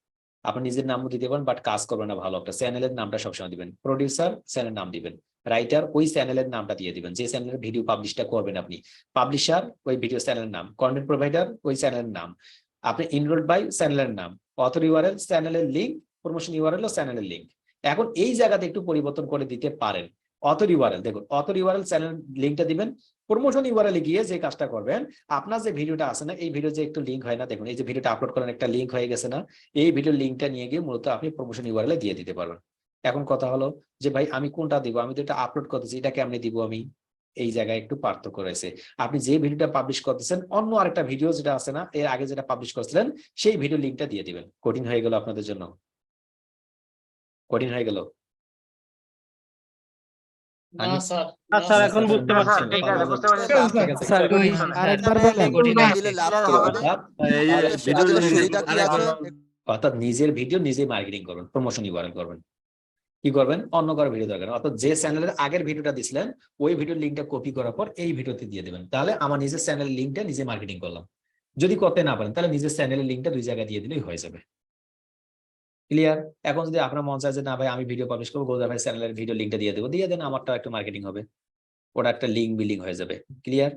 আপনি নিজের নামও দিতে পারেন, বাট কাজ করবেন না ভালো একটা, চ্যানেলের নামটা সবসময় দিবেন। প্রোডিউসার চ্যানেলের নাম দিবেন, রাইটার ওই চ্যানেলের নামটা দিয়ে দিবেন, যে চ্যানেলের ভিডিও পাবলিশটা করবেন আপনি, পাবলিশার ওই ভিডিও চ্যানেলের নাম, কন্টেন্ট প্রোভাইডার ওই চ্যানেলের নাম, আপনি ইনরোলড বাই চ্যানেলের নাম, অথর ইউআরএল চ্যানেলের লিঙ্ক, প্রমোশন ইউআরএল ও চ্যানেলের লিঙ্ক। এখন এই জায়গাতে একটু পরিবর্তন করে দিতে পারেন, অথর ইউআরএল, দেখুন অথর ইউআরএল চ্যানেল লিঙ্কটা দিবেন। প্রমোশন ইউআরএল গিয়ে যে কাজটা করবেন, আপনার যে ভিডিওটা আছে না, এই ভিডিও যে একটু লিঙ্ক হয় না, দেখুন এই যে ভিডিওটা আপলোড করেন একটা লিঙ্ক হয়ে গেছে না, এই ভিডিওর লিঙ্কটা নিয়ে গিয়ে মূলত আপনি প্রমোশন ইউআরএল দিয়ে দিতে পারবেন। এখন কথা হলো যে ভাই আমি কোনটা দিব, আমি তো এটা আপলোড করতেছি, এটা কেমনে দিব আমি, এই জায়গায় একটু পার্থক্য রয়েছে। আপনি যে ভিডিওটা পাবলিশ করতেছেন অন্য আরেকটা ভিডিও যেটা আছে না, এর আগে যেটা পাবলিশ করছিলেন সেই ভিডিও লিঙ্কটা দিয়ে দিবেন। কঠিন হয়ে গেল আপনাদের জন্য? কঠিন হয়ে গেল? স্যার এখন বুঝতে পারছি। ঠিক আছে, বুঝতে পারছি স্যার আরেকবার বলেন। দিলে লাভ কি হবে? সেটা দিলে সুবিধা কি আছে? অর্থাৎ নিজের ভিডিও নিজেই মার্কেটিং করবেন, প্রমোশন ইউআরএল করবেন। কি করবেন? অন্য কারো ভিডিও দরকার, অর্থাৎ যে চ্যানেলের আগের ভিডিওটা দিছিলেন ওই ভিডিওর লিঙ্কটা কপি করার পর এই ভিডিওতে দিয়ে দেবেন। তাহলে আমার নিজের চ্যানেলের লিঙ্কটা নিজে মার্কেটিং করলাম। যদি করতে না পারেন তাহলে নিজের চ্যানেলের লিঙ্কটা দুই জায়গায় দিয়ে দিলেই হয়ে যাবে। ক্লিয়ার? এখন যদি আপনার মন চায় যে না ভাই আমি ভিডিও পাবলিশ করবো, গোলজার ভাই চ্যানেলের ভিডিও লিঙ্কটা দিয়ে দেবো, দিয়ে দেন, আমারটা একটু মার্কেটিং হবে, ওটা একটা লিঙ্ক বিলিং হয়ে যাবে। ক্লিয়ার?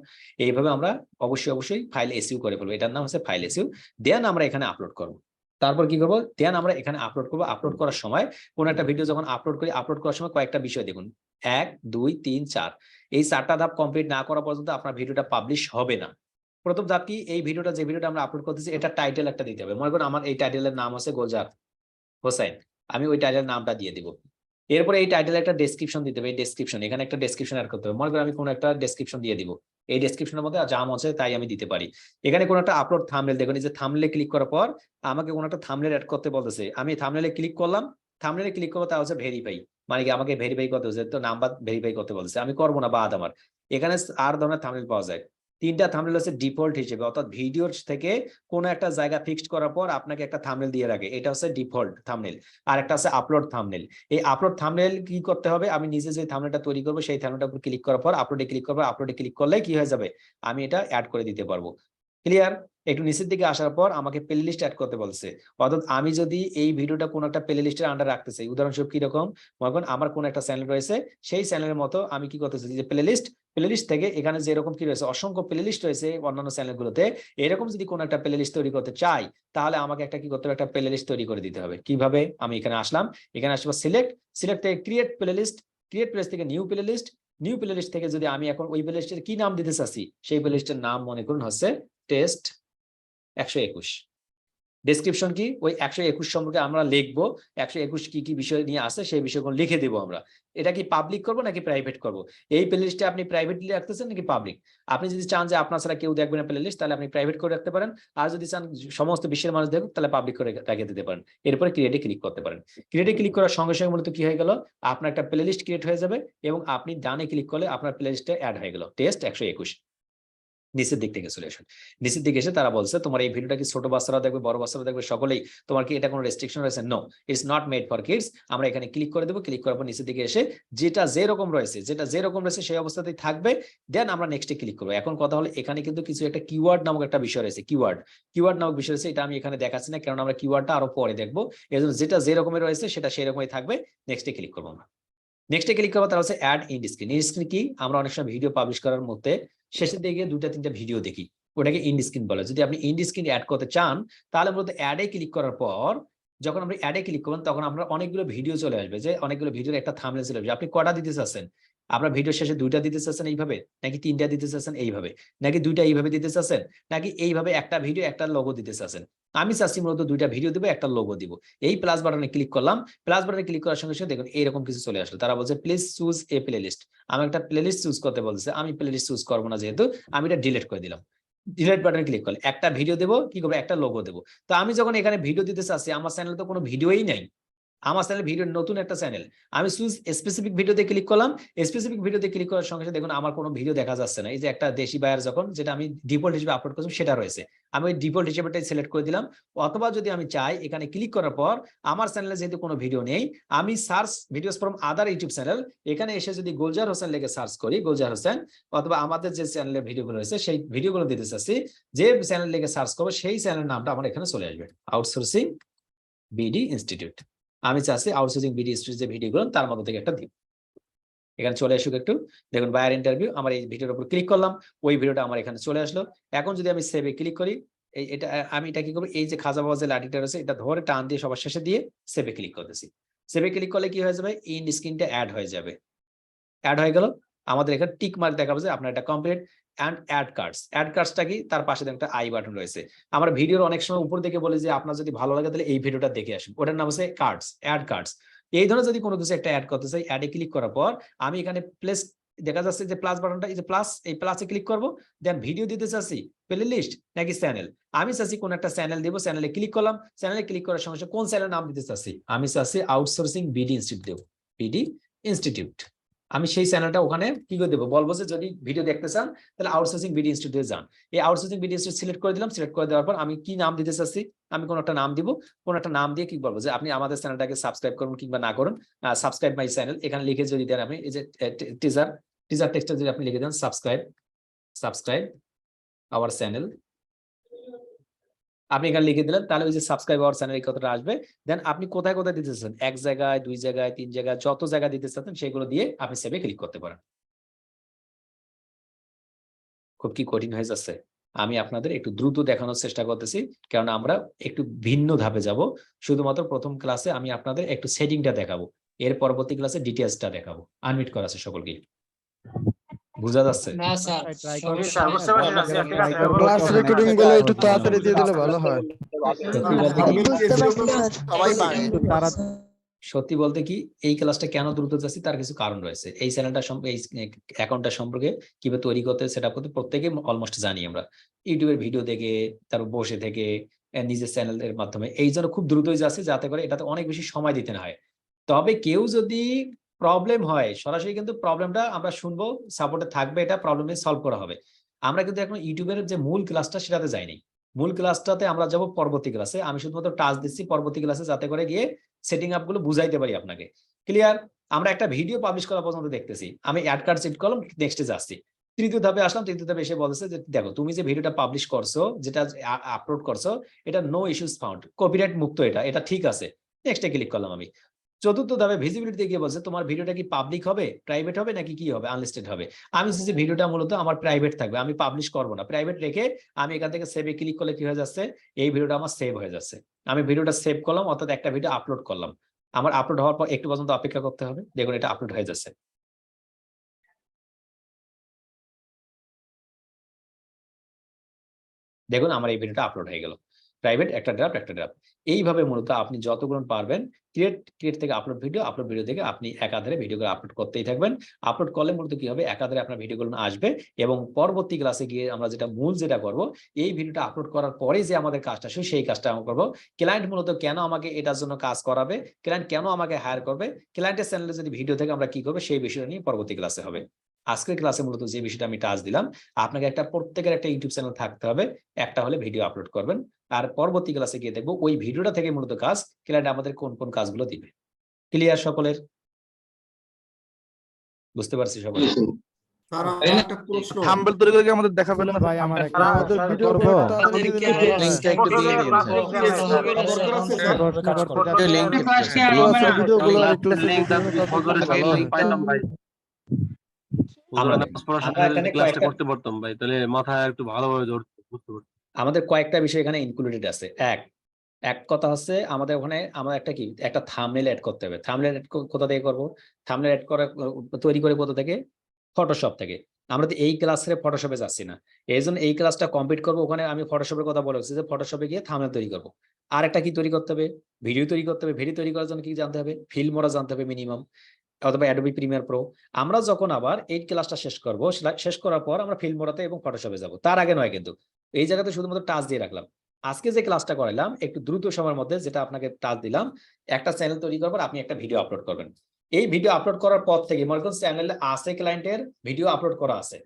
এইভাবে আমরা অবশ্যই ফাইল এসইউ করে ফেলবো। এটার নাম হচ্ছে ফাইল এসইউ। দেন আমরা এখানে আপলোড করবো। তারপর কি করবো? দেন আমরা এখানে আপলোড করবো। আপলোড করার সময় কোন একটা ভিডিও যখন আপলোড করি, আপলোড করার সময় কয়েকটা বিষয় দেখুন, 1 2 3 4, এই 4টা ধাপ কমপ্লিট না করা পর্যন্ত আপনার ভিডিওটা পাবলিশ হবে না। প্রথম ধাপ কি? এই ভিডিওটা যে ভিডিওটা আমরা আপলোড করতেছি এটা টাইটেল একটা দিতে হবে। মনে করুন আমার এই টাইটেলের নাম হচ্ছে গোলজার হোসেন, আমি ওই টাইটেলের নামটা দিয়ে দিব। এরপরে এই টাইটেলে একটা ডেসক্রিপশন দিতে হবে। এই ডেসক্রিপশন, এখানে একটা ডেসক্রিপশন অ্যাড করতে হবে। মনে করি আমি কোনো একটা ডেসক্রিপশন দিয়ে দিব, এই ডেসক্রিপশনের মধ্যে যা মন চায় তাই আমি দিতে পারি। এখানে কোনো একটা আপলোড থাম্বনেল, দেখুন এই যে থাম্বনেলে ক্লিক করার পর আমাকে কোনো একটা থাম্বনেল অ্যাড করতে বলতেছে, আমি থাম্বনেলে ক্লিক করলাম। থাম্বনেলে ক্লিক করবো তা হচ্ছে ভেরিফাই, মানে কি আমাকে ভেরিফাই করতে হচ্ছে, তো নাম্বার ভেরিফাই করতে বলছে, আমি করবো না, বাদ আমার। এখানে আর ধরনের থাম্বনেল পাওয়া যায়, 3টা থাম্বনেল হচ্ছে ডিফল্ট হিসেবে, অর্থাৎ ভিডিওর থেকে কোনো একটা জায়গা ফিক্সড করার পর আপনাকে একটা থাম্বনেল দিয়ে রাখে, এটা হচ্ছে ডিফল্ট থাম্বনেল। আর একটা আছে আপলোড থাম্বনেল। এই আপলোড থাম্বনেল কি করতে হবে? আমি নিজে যে থাম্বনেলটা তৈরি করবো সেই থাম্বনেলটার উপর ক্লিক করার পর আপলোডে ক্লিক করবো, আপলোডে ক্লিক করলে কি হয়ে যাবে, আমি এটা অ্যাড করে দিতে পারবো। ক্লিয়ার? একটু নিচের দিকে আসার পর আমাকে প্লে লিস্ট অ্যাড করতে বলছে, অর্থাৎ আমি যদি এই ভিডিওটা কোনো একটা প্লে লিস্টের আন্ডার রাখতে চাই, উদাহরণস্বরূপ কিরকম, মনে করেন আমার কোনো একটা চ্যানেল রয়েছে, সেই চ্যানেলের মতো আমি কি করতেছি, যে প্লে লিস্ট থেকে এখানে যেরকম কি রয়েছে অসংখ্য প্লে লিস্ট রয়েছে অন্যান্য চ্যানেলগুলোতে, এরকম যদি কোনো একটা প্লে লিস্ট তৈরি করতে চাই তাহলে আমাকে একটা কি করতে হবে, একটা প্লে লিস্ট তৈরি করে দিতে হবে। কিভাবে? আমি এখানে আসলাম, এখানে আসবো সিলেক্ট থেকে ক্রিয়েট প্লে লিস্ট থেকে নিউ প্লে লিস্ট থেকে যদি আমি এখন ওই প্লে লিস্টের কি নাম দিতে চাচ্ছি, সেই প্লে লিস্টের নাম মনে করুন হচ্ছে টেস্ট 121। ডেসক্রিপশন কি? ওই 121 সম্পর্কে আমরা লিখবো, 121 কি কি বিষয় নিয়ে আসে সেই বিষয়গুলো লিখে দেবো আমরা। এটা কি পাবলিক করবো নাকি প্রাইভেট করবো? এই প্লে লিস্টে আপনি প্রাইভেটলি রাখতেছেন নাকি পাবলিক? আপনি যদি চান যে আপনার ছাড়া কেউ দেখবে না প্লে লিস্ট, তাহলে আপনি প্রাইভেট করে রাখতে পারেন। আর যদি চান সমস্ত বিশ্বের মানুষ দেখুক, তাহলে পাবলিক করে রেখে দিতে পারেন। এরপরে ক্রিয়েটে ক্লিক করতে পারেন। ক্রিয়েটে ক্লিক করার সঙ্গে সঙ্গে মূলত কি হয়ে গেল, আপনার একটা প্লে লিস্ট ক্রিয়েট হয়ে যাবে এবং আপনি ডানে ক্লিক করলে আপনার প্লে লিস্টে অ্যাড হয়ে গেল টেস্ট 121। নিচের দিক থেকে চলে আসুন। নিচের দিকে এসে তারা বলছে তোমার এই ভিডিওটা কি ছোট বাচ্চারা দেখবে, বড় বাচ্চারা দেখবে, সকলেই, তোমার কি এটা কোনো রেস্ট্রিকশন রয়েছে? No, it's not made for kids. আমরা এখানে ক্লিক করে দেবো। ক্লিক করার পর নিচের দিকে এসে যেটা যেরকম রয়েছে সেই অবস্থাতেই থাকবে। দেন আমরা নেক্সটে ক্লিক করবো। এখন কথা হলো এখানে কিন্তু কিছু একটা কিওয়ার্ড নামক একটা বিষয় রয়েছে, কিওয়ার্ড নামক বিষয় রয়েছে, এটা আমি এখানে দেখাচ্ছি না, কারণ আমরা কিওয়ার্ডটা আরো পরে দেখবো। এর জন্য যেটা যেরকমের রয়েছে সেটা সেরকমই থাকবে। নেক্সটে ক্লিক করবো আমরা। নেক্সটে ক্লিক করবো, তার হচ্ছে add end screen. End screen কি? আমরা অনেক সময় ভিডিও পাবলিশ করার মধ্যে শেষের দিকে 2-3টা ভিডিও দেখি, ওটাকে ইন্ড স্ক্রিন বলে। যদি আপনি ইন্ড স্ক্রিন অ্যাড করতে চান তাহলে মূলত অ্যাডে ক্লিক করার পর যখন আপনি অ্যাডে ক্লিক করবেন তখন আপনার অনেকগুলো ভিডিও চলে আসবে, যে অনেকগুলো ভিডিওর একটা থাম্বনেল চলে আসবে। আপনি কটা দিতে চাচ্ছেন? আপনার ভিডিও শেষে 2টা দিতে চাচ্ছেন এইভাবে, নাকি 3টা দিতে চাচ্ছেন এইভাবে, নাকি 2টা এইভাবে দিতে চাচ্ছেন, নাকি এইভাবে একটা ভিডিও একটা লোগো দিতে চাচ্ছেন? আমি চাচ্ছি মূলত 2টা ভিডিও দিব, একটা লোগো দিব। এই প্লাস বাটনে ক্লিক করলাম। প্লাস বাটনে ক্লিক করার সঙ্গে সঙ্গে দেখুন এইরকম কিছু চলে আসলো। তারা বলছে please choose a playlist. আমি একটা প্লে লিস্ট চুজ করতে বলছে, আমি প্লে লিস্ট চুজ করবো না, যেহেতু আমি এটা ডিলিট করে দিলাম। ডিলিট বাটনে ক্লিক করলে একটা ভিডিও দেবো, কি করবো, একটা লোগো দেবো। তো আমি যখন এখানে ভিডিও দিতে চাচ্ছি, আমার চ্যানেলে তো কোনো ভিডিওই নাই, আমার চ্যানেল ভিডিও নতুন একটা চ্যানেল, আমি চুজ স্পেসিফিক ভিডিওতে ক্লিক করলাম। স্পেসিফিক ভিডিওতে ক্লিক করার সঙ্গে সঙ্গে দেখুন আমার কোনো ভিডিও দেখা যাচ্ছে না। এই যে একটা দেশি বায়ার যখন, যেটা আমি ডিফল্ট হিসেবে আপলোড করছি সেটা রয়েছে, আমি ওই ডিফল্ট হিসেবেটাই সিলেক্ট করে দিলাম। অথবা যদি আমি চাই এখানে ক্লিক করার পর আমার চ্যানেলে যেহেতু কোনো ভিডিও নেই, আমি search videos from other YouTube channel, এখানে এসে যদি গুলজার হোসেন লিখে সার্চ করি, গুলজার হোসেন, অথবা আমাদের যে চ্যানেলের ভিডিওগুলো রয়েছে সেই ভিডিওগুলো দিতে চাচ্ছি, যে চ্যানেল লিখে সার্চ করবো সেই চ্যানেলের নামটা আমার এখানে চলে আসবে, আউটসোর্সিং বিডি ইনস্টিটিউট। আমি চাচ্ছি আউটসোর্সিং বিডি ইনস্টিটিউট যে ভিডিওগুলো তার মধ্যে থেকে একটা দিব। এখানে চলে আসুক একটু, দেখুন বায়ার ইন্টারভিউ, আমার এই ভিডিওর উপর ক্লিক করলাম, ওই ভিডিওটা আমার এখানে চলে আসলো। এখন যদি আমি সেভে ক্লিক করি, এটা আমি এটা কি করবো, এই যে খাজা বাবা যে লাঠিটা রয়েছে এটা ধরে টান দিয়ে সবার শেষে দিয়ে সেভে ক্লিক করতেছি। সেভে ক্লিক করলে কি হয়ে যাবে, ইন্ড স্ক্রিনটা অ্যাড হয়ে যাবে। অ্যাড হয়ে গেল, আমাদের এখানে টিক মার্ক দেখাবো যে আপনার এটা কমপ্লিট। অ্যান্ড অ্যাড কার্ডসটা কি, তার পাশে একটা আই বাটন রয়েছে। আমরা ভিডিওর অনেক সময় উপর থেকে বলি যে আপনার যদি ভালো লাগে তাহলে এই ভিডিওটা দেখে আসুন, ওটার নাম হচ্ছে কার্ডস, অ্যাড কার্ডস। এই ধরনের যদি কোনো কিছু একটা অ্যাড করতে চাই, অ্যাডে ক্লিক করার পর আমি এখানে প্লেস দেখা যাচ্ছে যে প্লাস বাটনটা, এই যে প্লাস, এই প্লাসে ক্লিক করব। দেন ভিডিও দিতে চাচ্ছি, প্লে লিস্ট নাকি চ্যানেল, আমি চাচ্ছি কোন একটা চ্যানেল দিব, চ্যানেলে ক্লিক করলাম। চ্যানেলে ক্লিক করার সঙ্গে সঙ্গে কোন চ্যানেলের নাম দিতে চাচ্ছি, আমি চাচ্ছি আউটসোর্সিং বিডি ইনস্টিটিউট দেব, বিডি ইনস্টিটিউট। আমি সেই চ্যানেলটা ওখানে কি করে দেবো, বলবো যে যদি ভিডিও দেখতে চান তাহলে আউটসোর্সিং বিডি ইনস্টিটিউটে যান। এই আউটসোর্সিং বিডি ইনস্টিটিউট সিলেক্ট করে দিলাম। সিলেক্ট করে দেওয়ার পর আমি কি নাম দিতে চাচ্ছি, আমি কোন একটা নাম দিব। কোন একটা নাম দিয়ে কি বলবো যে আপনি আমাদের চ্যানেলটাকে সাবস্ক্রাইব করুন কিংবা না করুন, সাবস্ক্রাইব মাই চ্যানেল এখানে লিখে যদি দেন, আপনি এই যে টিজার টেক্সটে যদি আপনি লিখে দেন সাবস্ক্রাইব আওয়ার চ্যানেল, আপনি এখানে লিখে দিলেন, তাহলে ওই যে সাবস্ক্রাইব আওয়ার চ্যানেল এই কথাটা আসবে। দেন আপনি কোথায় কোথায় দিতে চাচ্ছেন, 1 জায়গায় 2 জায়গায় 3 জায়গায়, যত জায়গায় দিতে চাচ্ছেন সেগুলো দিয়ে আপনি সেভে ক্লিক করতে পারেন। খুব কি কঠিন হয়ে যাচ্ছে? আমি আপনাদের একটু দ্রুত দেখানোর চেষ্টা করতেছি, কারণ আমরা একটু ভিন্ন ধাপে যাব। শুধুমাত্র প্রথম ক্লাসে আমি আপনাদের একটু সেটিংটা দেখাবো, এর পরবর্তী ক্লাসে ডিটেইলসটা দেখাবো। আনমিট করা আছে সকলকে, বোঝা যাচ্ছে? না স্যার স্যার বুঝতে পারছি না, ঠিক আছে ক্লাস রেকর্ডিং গুলো একটু তাড়াতাড়ি দিয়ে দিলে ভালো হয়। বুঝতে পারছি স্যার। সবাই পারে। সত্যি বলতে কি, এই ক্লাসটা কেন দ্রুত যাচ্ছে তার কিছু কারণ রয়েছে। এই চ্যানেলটা এই অ্যাকাউন্টটা সম্পর্কে কিভাবে তৈরি করতে, সেটা করতে প্রত্যেকে অলমোস্ট জানি আমরা, ইউটিউবের ভিডিও দেখে, তারপর বসে থেকে, নিজের চ্যানেলের মাধ্যমে, এই জন্য খুব দ্রুতই যাচ্ছে, যাতে করে এটাতে অনেক বেশি সময় দিতে না হয়। তবে কেউ যদি প্রবলেম হয়, সরাসরি কিন্তু প্রবলেমটা আমরা শুনবো, সাপোর্টে থাকবে, এটা প্রবলেমে সলভ করা হবে। আমরা কিন্তু এখন ইউটিউবের যে মূল ক্লাসটা সেটাতে যাইনি। মূল ক্লাসটাতে আমরা যাব পরবর্তী ক্লাসে। আমি শুধুমাত্র টাচ দিচ্ছি পরবর্তী ক্লাসে, যাতে করে গিয়ে সেটিং আপ গুলো বুঝাইতে পারি আপনাকে। ক্লিয়ার? আমরা একটা ভিডিও পাবলিশ করা পর্যন্ত দেখতেছি, আমি অ্যাড কার্ড সেট করলাম, নেক্সটে যাচ্ছি। তৃতীয় ধাপে আসলাম, তৃতীয় ধাপে এসে বলতেছে যে দেখো তুমি যে ভিডিওটা পাবলিশ করছো, যেটা আপলোড করছো, এটা নো ইস্যুস ফাউন্ড, কপিরাইট মুক্ত, এটা ঠিক আছে, নেক্সটে ক্লিক করলাম আমি। চতুর্থ ধাপে ভিজিবিলিটি গিয়ে বলছে তোমার ভিডিওটা কি পাবলিক হবে, প্রাইভেট হবে নাকি কি হবে, আনলিস্টেড হবে। আমি চাইছি ভিডিওটা মূলত আমার প্রাইভেট থাকবে, আমি পাবলিশ করবো না, প্রাইভেট রেখে আমি এখান থেকে সেভে ক্লিক করলে কি হয়ে যাচ্ছে, এই ভিডিওটা আমার সেভ হয়ে যাচ্ছে। আমি ভিডিওটা সেভ করলাম, অর্থাৎ একটা ভিডিও আপলোড করলাম। আমার আপলোড হওয়ার পর একটু পর্যন্ত অপেক্ষা করতে হবে, দেখুন এটা আপলোড হয়ে যাচ্ছে। দেখুন আমার এই ভিডিওটা আপলোড হয়ে গেল, প্রাইভেট একটা ড্রাফট। এইভাবে মূলত আপনি যতগুলো পারবেন ক্রিয়েট থেকে আপলোড ভিডিও থেকে আপনি একাধারে ভিডিওগুলো আপলোড করতেই থাকবেন। আপলোড করলে মূলত কি হবে, একাধারে আপনার ভিডিওগুলো আসবে, এবং পরবর্তী ক্লাসে গিয়ে আমরা যেটা করব, এই ভিডিওটা আপলোড করার পরে যে আমাদের কাজটা সেই কাজটা আমরা করবো। ক্লায়েন্ট মূলত কেন আমাকে এটার জন্য কাজ করাবে, ক্লায়েন্ট কেন আমাকে হায়ার করবে, ক্লায়েন্টের চ্যানেলে যদি ভিডিও থেকে আমরা কি করবো, সেই বিষয়টা নিয়ে পরবর্তী ক্লাসে হবে। আজকের ক্লাসে মূলত যে বিষয়টা আমি টাচ দিলাম, আপনাকে প্রত্যেকের একটা ইউটিউব চ্যানেল থাকতে হবে, একটা হলে ভিডিও আপলোড করবেন। আর পরবর্তী ক্লাসে গিয়ে দেখবো ওই ভিডিওটা থেকে মূলত কাজ, ক্লায়েন্ট আমাদের কোন কোন কাজগুলো দিবে। ক্লিয়ার সকলের? বুঝতে পারছি সকলে? একটা প্রশ্ন, থাম্বনেল তৈরি করে কি আমাদের দেখাবেন না ভাই? আমার একটা আমাদের ভিডিও লিংকটা একটু দিয়ে দিন করতে পারতাম ভাই, তাহলে মাথায় একটু ভালোভাবে বুঝতে পারতাম। আমাদের কয়েকটা বিষয় এখানে ইনক্লুডেড আছে। এক কথা হচ্ছে আমাদের ওখানে একটা থাম্বনেল অ্যাড করতে হবে। থাম্বনেল অ্যাড কোথা থেকে করব? থাম্বনেল অ্যাড করা তৈরি করে কোথা থেকে? ফটোশপ থেকে। আমরা তো এই ক্লাসে ফটোশপে যাচ্ছি না, এই জন্য এই ক্লাসটা কমপ্লিট করবো। ওখানে আমি ফটোশপের কথা বলেছি যে ফটোশপে গিয়ে থাম্বনেল তৈরি করবো। আর একটা কি তৈরি করতে হবে? ভিডিও তৈরি করতে হবে। ভিডিও তৈরি করার জন্য কি জানতে হবে? ফিল্মোরা জানতে হবে মিনিমাম, অথবা অ্যাডোবি প্রিমিয়ার প্রো। আমরা যখন আবার এই ক্লাসটা শেষ করব, শেষ করার পর আমরা ফিল্মোরাতে এবং ফটোশপে যাব, তার আগে নয় কিন্তু। এই জায়গাতে শুধুমাত্র টাচ দিয়ে রাখলাম। আজকে যে ক্লাসটা করাইলাম একটু দ্রুত সময়ের মধ্যে, যেটা আপনাকে টাচ দিলাম, একটা চ্যানেল তৈরি করবেন, আপনি একটা ভিডিও আপলোড করবেন। এই ভিডিও আপলোড করার পর থেকে মনে করুন চ্যানেলে আছে ক্লায়েন্টের ভিডিও আপলোড করা আছে,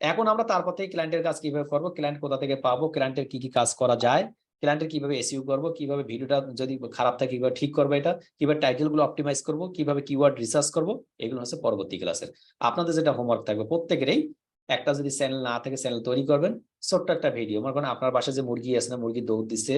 এখন আমরা তারপর থেকে ক্লায়েন্টের কাজ কিভাবে করবো, ক্লায়েন্ট কোথা থেকে পাবো, ক্লায়েন্টের কি কি কাজ করা যায়, ক্লায়েন্টের কিভাবে এসইও করবো, কিভাবে ভিডিওটা যদি খারাপ থাকে কিভাবে ঠিক করবো, এটা কিভাবে টাইটেল গুলো অপটিমাইজ করবো, কিভাবে কিওয়ার্ড রিসার্চ করবো, এগুলো হচ্ছে পরবর্তী ক্লাসের। আপনাদের যেটা হোমওয়ার্ক থাকবে প্রত্যেকেরই, একটা যদি চ্যানেল না থাকে চ্যানেল তৈরি করবেন, ছোট্ট একটা ভিডিও, মনে করেন আপনার বাসায় যে মুরগি আছে না, মুরগি দৌড় দিচ্ছে,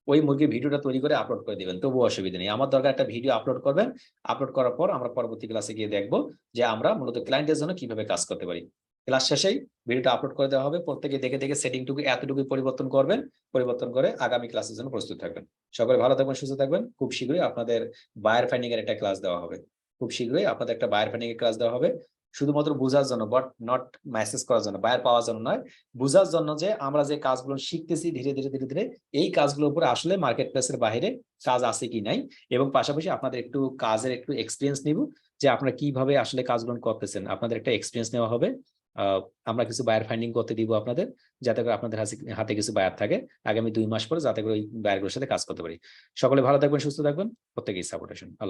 ওই মুরগির ভিডিওটা তৈরি করে আপলোড করে দিবেন, তবুও অসুবিধা নেই। আমার দরকার একটা ভিডিও আপলোড করবেন, আপলোড করার পর আমরা পরবর্তী ক্লাসে গিয়ে দেখবো যে আমরা মূলত ক্লায়েন্টের জন্য কিভাবে কাজ করতে পারি। ক্লাস শেষেই ভিডিওটা আপলোড করে দেওয়া হবে, প্রত্যেকে দেখে দেখে সেটিংটুকু এতটুকু পরিবর্তন করবেন, পরিবর্তন করে আগামী ক্লাসের জন্য প্রস্তুত থাকবেন। সকলে ভালো থাকবেন, সুস্থ থাকবেন। খুব শীঘ্রই আপনাদের বায়ার ফাইন্ডিং এর একটা ক্লাস দেওয়া হবে, খুব শীঘ্রই আপনাদের একটা বায়ার ফাইন্ডিং এর ক্লাস দেওয়া হবে। শুধুমাত্র বোঝার জন্য, বাট নট মেসেজ করার জন্য, বায়ার পাওয়ার জন্য নয়, বোঝার জন্য যে আমরা যে কাজগুলো শিখতেছি ধীরে ধীরে ধীরে ধীরে এই কাজগুলোর উপরে আসলে মার্কেট প্লেসের বাইরে কাজ আছে কি নাই, এবং পাশাপাশি আপনাদের একটু কাজের একটু এক্সপিরিয়েন্স নিব যে আপনারা কিভাবে আসলে কাজগুলো করতেছেন, আপনাদের একটা এক্সপিরিয়েন্স নেওয়া হবে। আমরা কিছু বায়ার ফাইন্ডিং করতে দিব আপনাদের, যাতে করে আপনাদের হাতে কিছু বায়ার থাকে আগামী 2 মাস পরে, যাতে করে ওই বায়ারগুলোর সাথে কাজ করতে পারি। সকলে ভালো থাকবেন, সুস্থ থাকবেন, প্রত্যেকেই সাপোর্টেশন। আল্লাহ।